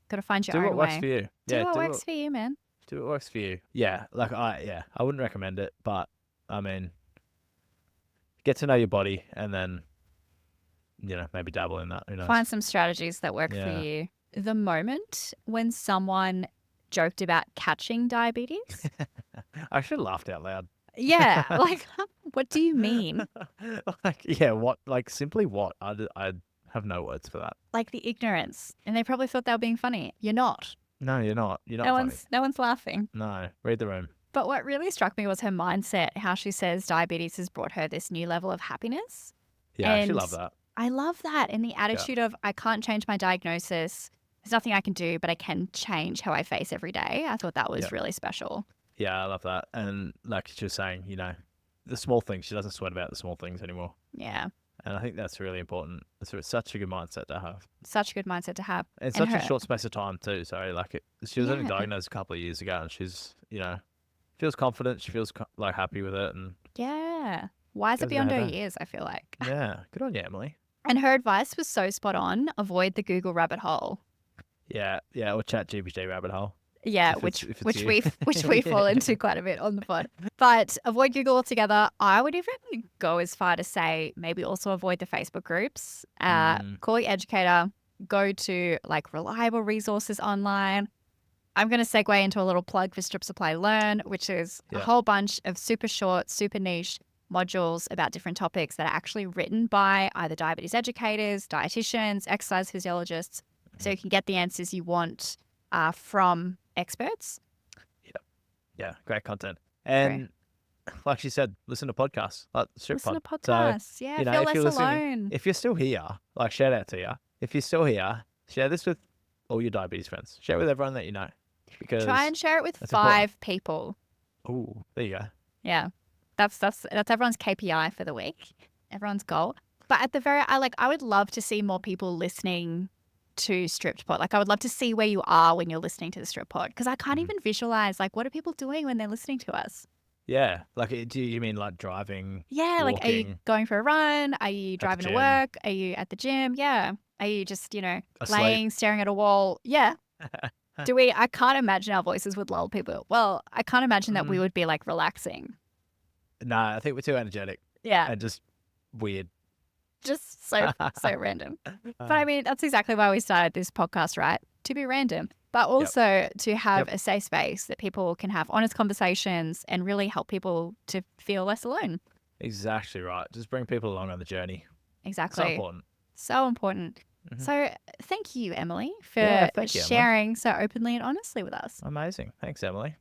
got to find your Do own what works way. for you. Do what works for you, man. Do what works for you. Yeah. I wouldn't recommend it, but I mean, get to know your body and then, maybe dabble in that. Who knows? Find some strategies that work for Yeah. you. The moment when someone joked about catching diabetes, I actually laughed out loud. yeah, what do you mean? Simply what? I have no words for that. Like the ignorance, and they probably thought they were being funny. You're not. No, you're not. You're not No funny. one's laughing. No, read the room. But what really struck me was her mindset, how she says diabetes has brought her this new level of happiness. Yeah, I actually And love that. I love that. And the attitude of, I can't change my diagnosis. There's nothing I can do, but I can change how I face every day. I thought that was Yeah. really special. Yeah, I love that. And like she was saying, the small things. She doesn't sweat about the small things anymore. Yeah. And I think that's really important. It's such a good mindset to have. Such a good mindset to have. And such a short space of time too. Sorry, she was only diagnosed a couple of years ago, and she's feels confident. She feels happy with it, and Yeah. Why is it Goes beyond her ahead. years, I feel like. yeah, good on you, Emily. And her advice was so spot on. Avoid the Google rabbit hole. Yeah, or chat GPT rabbit hole. Yeah, If which it's which you. we fall into quite a bit on the pod. But avoid Google altogether. I would even go as far to say maybe also avoid the Facebook groups. Call your educator. Go to reliable resources online. I'm going to segue into a little plug for Strip Supply Learn, which is a whole bunch of super short, super niche modules about different topics that are actually written by either diabetes educators, dietitians, exercise physiologists, so you can get the answers you want from experts. Yeah, great content. And like she said, listen to podcasts. Listen to Pod. podcasts. So, yeah, if feel you're less listening, alone. if you're still here, shout out to you. If you're still here, share this with all your diabetes friends. Share it with everyone that you know. Because Try and share it with that's 5 people. Oh, there you go. Yeah, that's everyone's KPI for the week. Everyone's goal. But at the I would love to see more people listening to Stripped Pod. I would love to see where you are when you're listening to the Stripped Pod, because I can't even visualize what are people doing when they're listening to us. Yeah, do you mean driving? Yeah, are you walking, going for a run? Are you driving to gym? work? Are you at the gym? Yeah. Are you just Asleep. laying, staring at a wall? Yeah. I can't imagine our voices would lull people. Well, I can't imagine that we would be relaxing. No, I think we're too energetic Yeah. and just weird. Just so random. But I mean, that's exactly why we started this podcast, right? To be random, but also to have a safe space that people can have honest conversations and really help people to feel less alone. Exactly right. Just bring people along on the journey. Exactly. So important. So important. So thank you, Emily, for thank you, Emily. sharing so openly and honestly with us. Amazing. Thanks, Emily.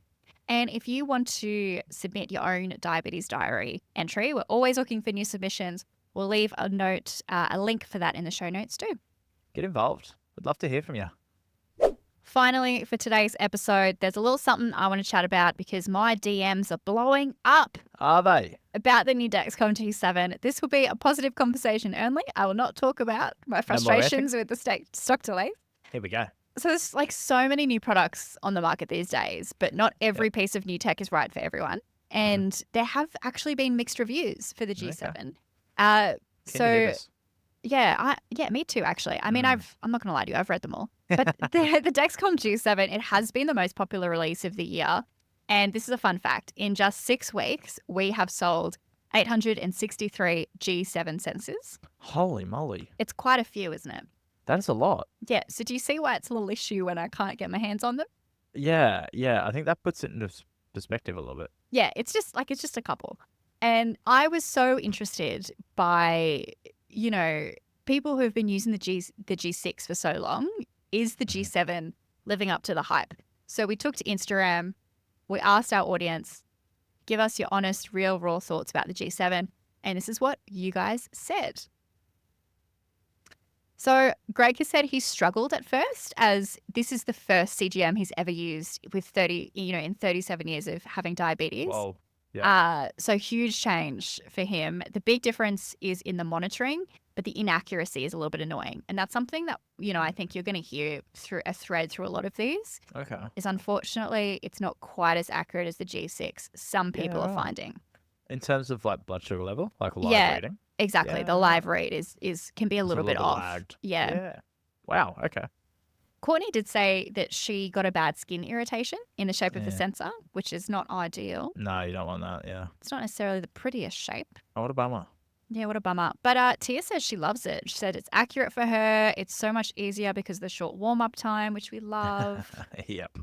And if you want to submit your own diabetes diary entry, we're always looking for new submissions. We'll leave a note, a link for that in the show notes too. Get involved. We'd love to hear from you. Finally, for today's episode, there's a little something I want to chat about because my DMs are blowing up. Are they? About the new Dexcom G7. This will be a positive conversation only. I will not talk about my frustrations with the stock delays. Here we go. So there's like so many new products on the market these days, but not every piece of new tech is right for everyone. And there have actually been mixed reviews for the G7. Okay. Yeah, me too, actually. I mean, I'm not going to lie to you, I've read them all. But the Dexcom G7, it has been the most popular release of the year. And this is a fun fact. In just 6 weeks, we have sold 863 G7 sensors. Holy moly. It's quite a few, isn't it? That's a lot. Yeah. So do you see why it's a little issue when I can't get my hands on them? Yeah. I think that puts it into perspective a little bit. Yeah, it's just a couple. And I was so interested by, people who have been using the G6 for so long. Is the G7 living up to the hype? So we took to Instagram. We asked our audience, give us your honest, real, raw thoughts about the G7. And this is what you guys said. So Greg has said he struggled at first, as this is the first CGM he's ever used with in 37 years of having diabetes. Whoa. Yeah. So huge change for him. The big difference is in the monitoring, but the inaccuracy is a little bit annoying. And that's something that, I think you're going to hear through a thread through a lot of these. Okay. Is unfortunately, it's not quite as accurate as the G6. Some people are finding. In terms of like blood sugar level, like live reading? Exactly. Yeah. The live read can be a little bit off. Lagged. Yeah. Wow. Okay. Courtney did say that she got a bad skin irritation in the shape of the sensor, which is not ideal. No, you don't want that. Yeah. It's not necessarily the prettiest shape. Oh, what a bummer. Yeah, what a bummer. But Tia says she loves it. She said it's accurate for her. It's so much easier because of the short warm-up time, which we love. Yep.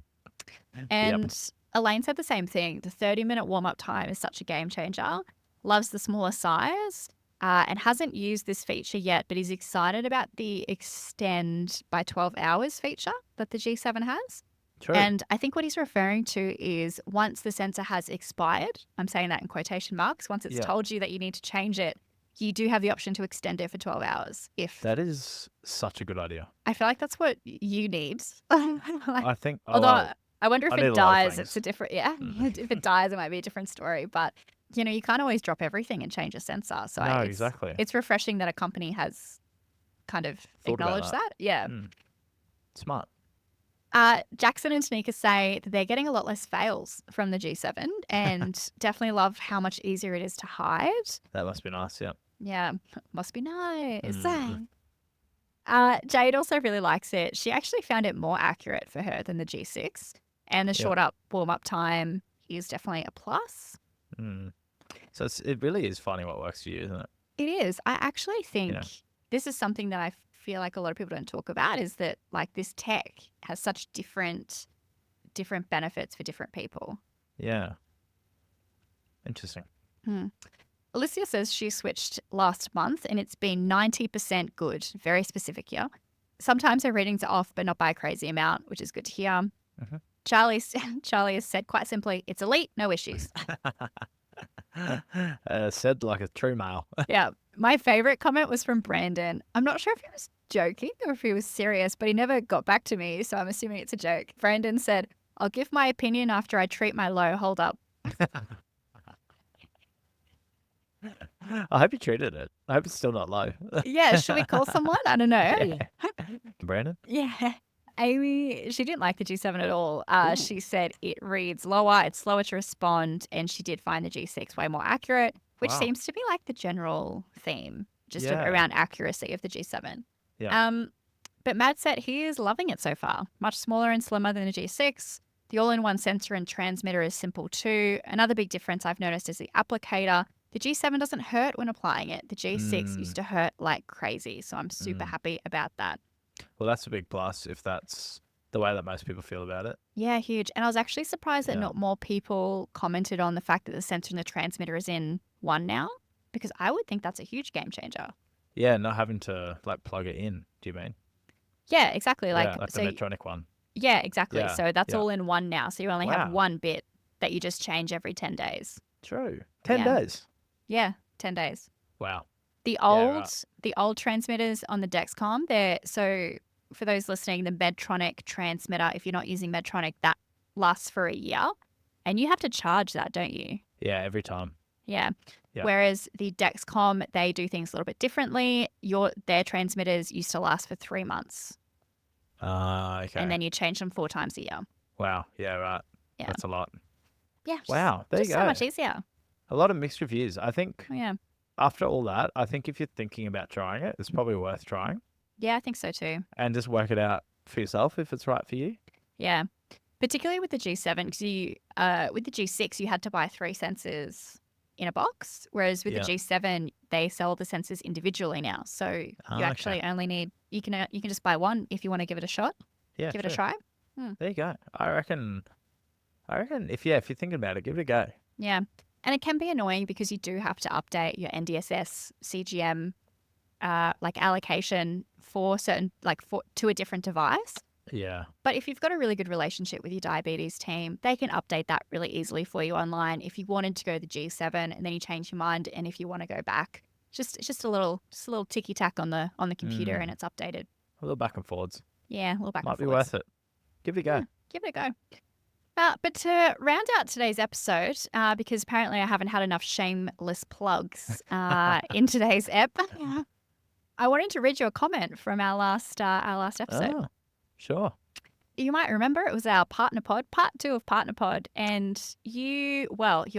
And Elaine said the same thing. The 30-minute warm-up time is such a game changer. Loves the smaller size. And hasn't used this feature yet, but is excited about the extend by 12 hours feature that the G7 has. True. And I think what he's referring to is once the sensor has expired, I'm saying that in quotation marks, once it's told you that you need to change it, you do have the option to extend it for 12 hours. That is such a good idea. I feel like that's what you need. I think. Although I wonder if it dies, it's a different, if it dies, it might be a different story. But, you can't always drop everything and change a sensor. So exactly. It's refreshing that a company has kind of acknowledged that. Yeah. Smart. Jackson and Tanika say that they're getting a lot less fails from the G7 and definitely love how much easier it is to hide. That must be nice, yeah. Yeah, must be nice. Jade also really likes it. She actually found it more accurate for her than the G6. And the short warm-up time is definitely a plus. So it really is finding what works for you, isn't it? It is. I actually think this is something that I feel like a lot of people don't talk about, is that like this tech has such different benefits for different people. Yeah. Interesting. Alicia says she switched last month and it's been 90% good. Very specific here. Sometimes her readings are off, but not by a crazy amount, which is good to hear. Charlie has said quite simply, it's elite, no issues. Said like a true male. Yeah. My favorite comment was from Brandon. I'm not sure if he was joking or if he was serious, but he never got back to me, so I'm assuming it's a joke. Brandon said, I'll give my opinion after I treat my low. Hold up. I hope you treated it. I hope it's still not low. Yeah. Should we call someone? I don't know. Yeah. Brandon? Yeah. Amy, she didn't like the G7 at all. She said it reads lower, it's slower to respond, and she did find the G6 way more accurate, which seems to be like the general theme, just around accuracy of the G7. Yeah. But Matt said he is loving it so far. Much smaller and slimmer than the G6. The all-in-one sensor and transmitter is simple too. Another big difference I've noticed is the applicator. The G7 doesn't hurt when applying it. The G6 used Mm. to hurt like crazy. So I'm super happy about that. Well, that's a big plus if that's the way that most people feel about it. Yeah, huge. And I was actually surprised that Yeah. not more people commented on the fact that the sensor and the transmitter is in one now, because I would think that's a huge game changer. Yeah, not having to like plug it in. Do you mean? Yeah, exactly. Like, Yeah, like so the Medtronic one. yeah, exactly. Yeah, So that's yeah. all in one now. So you only have Wow. one bit that you just change every 10 days. True. 10 Yeah. days. Yeah, 10 days. Wow. The Yeah, old right. the old transmitters on the Dexcom, so for those listening, the Medtronic transmitter, if you're not using Medtronic, that lasts for a year. And you have to charge that, don't you? Yeah, every time. Yeah. Yeah. Whereas the Dexcom, they do things a little bit differently. Their transmitters used to last for 3 months. Okay. And then you change them 4 times a year. Wow. Yeah, right. Yeah. That's a lot. Yeah. Wow. There Just you so go. much easier. A lot of mixed reviews. I think Oh, yeah. after all that, I think if you're thinking about trying it, it's probably worth trying Yeah, I think so too. and just work it out for yourself if it's right for you. Yeah. Particularly with the G7, because with the G6, you had to buy 3 sensors in a box, whereas with Yeah. the G7, they sell the sensors individually now. So you Okay. actually only need, you can just buy one if you want to give it a shot, Yeah, give it a true. try. There you go. I reckon if you're thinking about it, give it a go. Yeah. And it can be annoying because you do have to update your NDSS, CGM, like allocation for certain, to a different device. Yeah. But if you've got a really good relationship with your diabetes team, they can update that really easily for you online. If you wanted to go the G7 and then you change your mind, and if you want to go back, it's just a little ticky tack on the computer and it's updated. A little back and forwards. Yeah, a little back Might and be forwards. worth it. Give it a go. Give it a go. But to round out today's episode, because apparently I haven't had enough shameless plugs in today's ep, I wanted to read you a comment from our last episode. Oh, sure. You might remember it was our partner pod, part 2 of partner pod, and your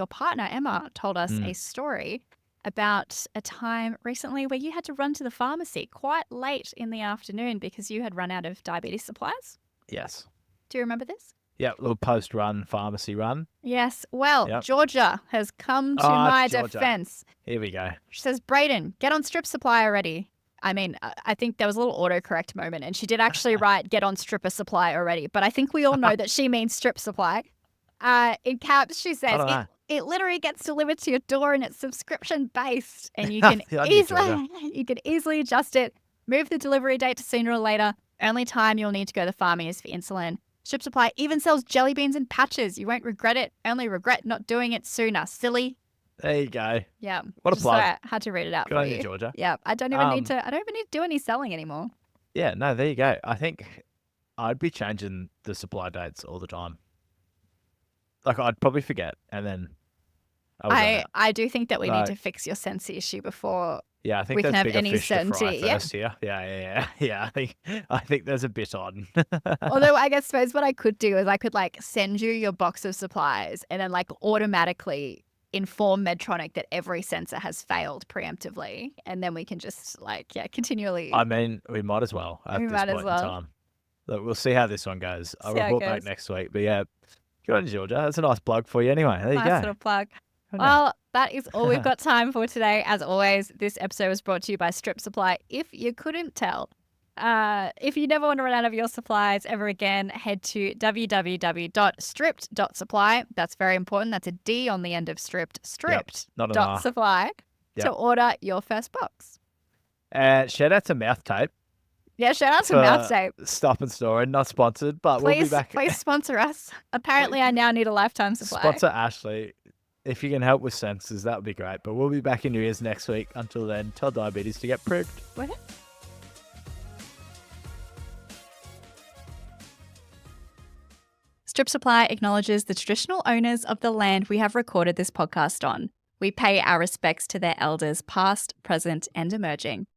partner Emma told us a story about a time recently where you had to run to the pharmacy quite late in the afternoon because you had run out of diabetes supplies. Yes. Do you remember this? Yeah, little post-run pharmacy run. Yes. Well, Yep. Georgia has come to Ah, my Georgia. defense. Here we go. She says, Brayden, get on strip supply already. I mean, I think there was a little autocorrect moment, and she did actually write get on stripper supply already. But I think we all know that she means strip supply. In caps, she says, don't know. it literally gets delivered to your door and it's subscription based, and you can I knew Georgia. easily adjust it, move the delivery date to sooner or later. Only time you'll need to go to the pharmacy is for insulin. Strip supply even sells jelly beans and patches. You won't regret it. Only regret not doing it sooner. Silly. There you go. Yeah. What a Just plug. so I had to read it out Good for on you. you, Georgia. Yeah. I don't even need to do any selling anymore. Yeah, no, there you go. I think I'd be changing the supply dates all the time. Like, I'd probably forget, and then I do think that we need Like- to fix your sensor issue before. yeah, I think we can there's have bigger any fish to fry certainty, yeah. first here. Yeah. I think there's a bit on. Although I suppose what I could do is I could send you your box of supplies and then automatically inform Medtronic that every sensor has failed preemptively, and then we can just continually. I mean, we might as well at We this might as point well. in time. Look, we'll see how this one goes. I'll See how it report back goes. next week. But yeah, good on you, Georgia. That's a nice plug for you anyway. There you Nice go. little plug. Good on you. Well, that is all we've got time for today. As always, this episode was brought to you by Strip Supply. If you couldn't tell, if you never want to run out of your supplies ever again, head to www.stripped.supply. That's very important. That's a D on the end of stripped. Not an R. Stripped.supply to Yep. order your first box. Shout out to Mouth Tape. Yeah, shout out to for Mouth Tape. Stop and Storing, not sponsored, but we'll be Please, back. please sponsor us. Apparently, I now need a lifetime supply. Sponsor Ashley. If you can help with sensors, that would be great. But we'll be back in your ears next week. Until then, tell diabetes to get pricked. What? Strip Supply acknowledges the traditional owners of the land we have recorded this podcast on. We pay our respects to their elders, past, present, and emerging.